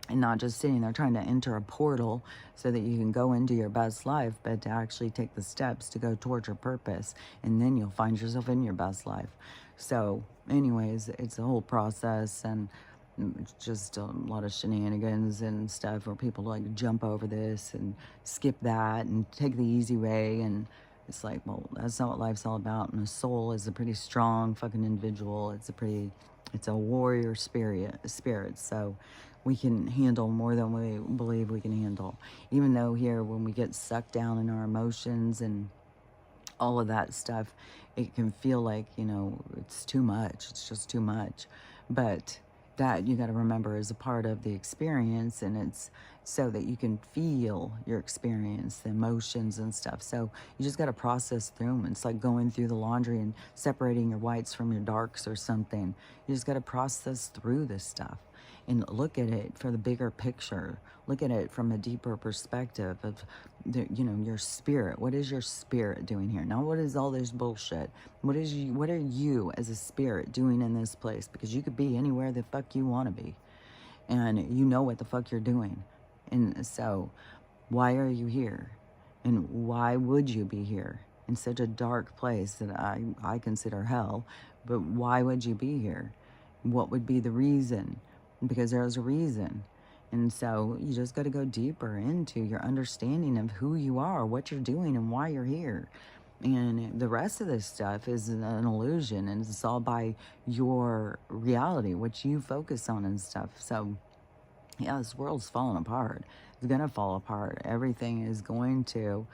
S1: And not just sitting there trying to enter a portal so that you can go into your best life, but to actually take the steps to go towards your purpose. And then you'll find yourself in your best life. So anyways, it's a whole process, and it's just a lot of shenanigans and stuff where people like jump over this and skip that and take the easy way. And it's like, well, that's not what life's all about. And a soul is a pretty strong fucking individual. It's a warrior spirit. So we can handle more than we believe we can handle. Even though here, when we get sucked down in our emotions and all of that stuff, it can feel like, it's too much. It's just too much. But that, you got to remember, is a part of the experience, and it's so that you can feel your experience, the emotions and stuff. So you just got to process through them. It's like going through the laundry and separating your whites from your darks or something. You just got to process through this stuff and look at it for the bigger picture. Look at it from a deeper perspective of your spirit. What is your spirit doing here? Now, what is all this bullshit? What are you as a spirit doing in this place? Because you could be anywhere the fuck you want to be, and you know what the fuck you're doing. And so why are you here? And why would you be here in such a dark place that I consider hell? But why would you be here? What would be the reason? Because there's a reason. And so you just got to go deeper into your understanding of who you are, what you're doing, and why you're here. And the rest of this stuff is an illusion, and it's all by your reality, what you focus on and stuff. So yeah, this world's falling apart. It's going to fall apart. Everything is going to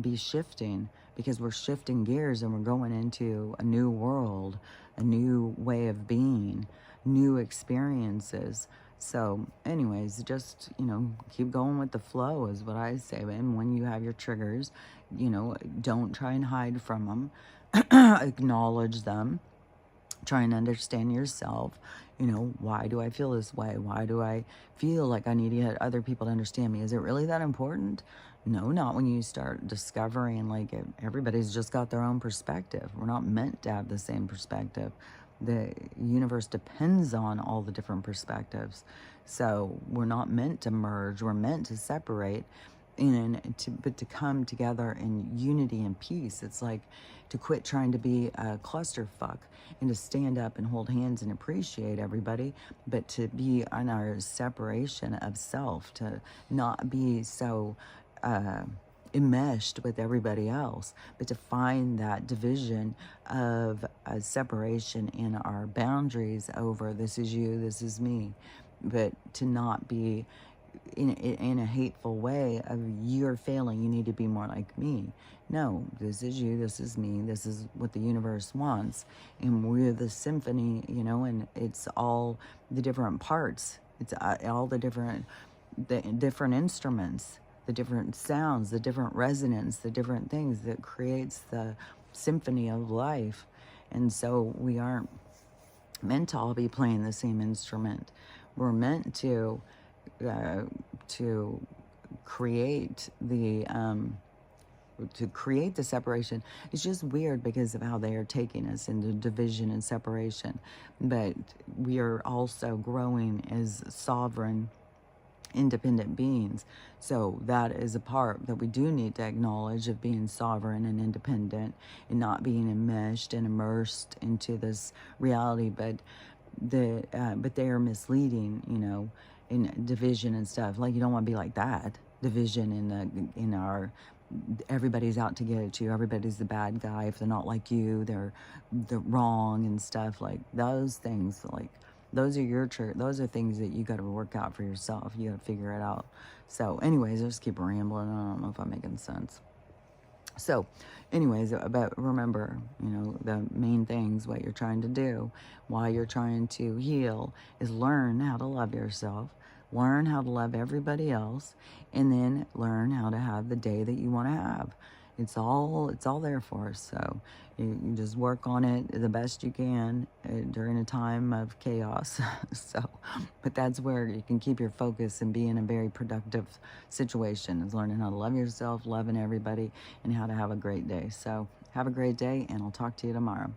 S1: be shifting, because we're shifting gears and we're going into a new world, a new way of being, new experiences. So anyways, just, keep going with the flow is what I say. And when you have your triggers, don't try and hide from them. Acknowledge them. Try and understand yourself. Why do I feel this way? Why do I feel like I need to get other people to understand me? Is it really that important? No, not when you start discovering like everybody's just got their own perspective. We're not meant to have the same perspective. The universe depends on all the different perspectives. So we're not meant to merge. We're meant to separate, but to come together in unity and peace. It's like to quit trying to be a clusterfuck and to stand up and hold hands and appreciate everybody, but to be on our separation of self, to not be so enmeshed with everybody else, but to find that division of separation in our boundaries over this is you, this is me, but to not be in a hateful way of you're failing, you need to be more like me. No, this is you, this is me, this is what the universe wants, and we're the symphony, and it's all the different parts, it's all the different instruments, the different sounds, the different resonance, the different things that creates the symphony of life. And so we aren't meant to all be playing the same instrument. We're meant to create the to create the separation. It's just weird because of how they are taking us into division and separation. But we are also growing as sovereign, independent beings. So that is a part that we do need to acknowledge, of being sovereign and independent and not being enmeshed and immersed into this reality. But but they are misleading, in division and stuff. Like, you don't want to be like that. Division in our, everybody's out to get at you. Everybody's the bad guy. If they're not like you, they're the wrong and stuff. Like those things, like those are your church. Those are things that you got to work out for yourself. You got to figure it out. So, anyways, I just keep rambling. I don't know if I'm making sense. So, anyways, but remember, the main things, what you're trying to do while you're trying to heal, is learn how to love yourself, learn how to love everybody else, and then learn how to have the day that you want to have. It's all there for us. So you just work on it the best you can during a time of chaos. So, but that's where you can keep your focus and be in a very productive situation, is learning how to love yourself, loving everybody, and how to have a great day. So have a great day, and I'll talk to you tomorrow.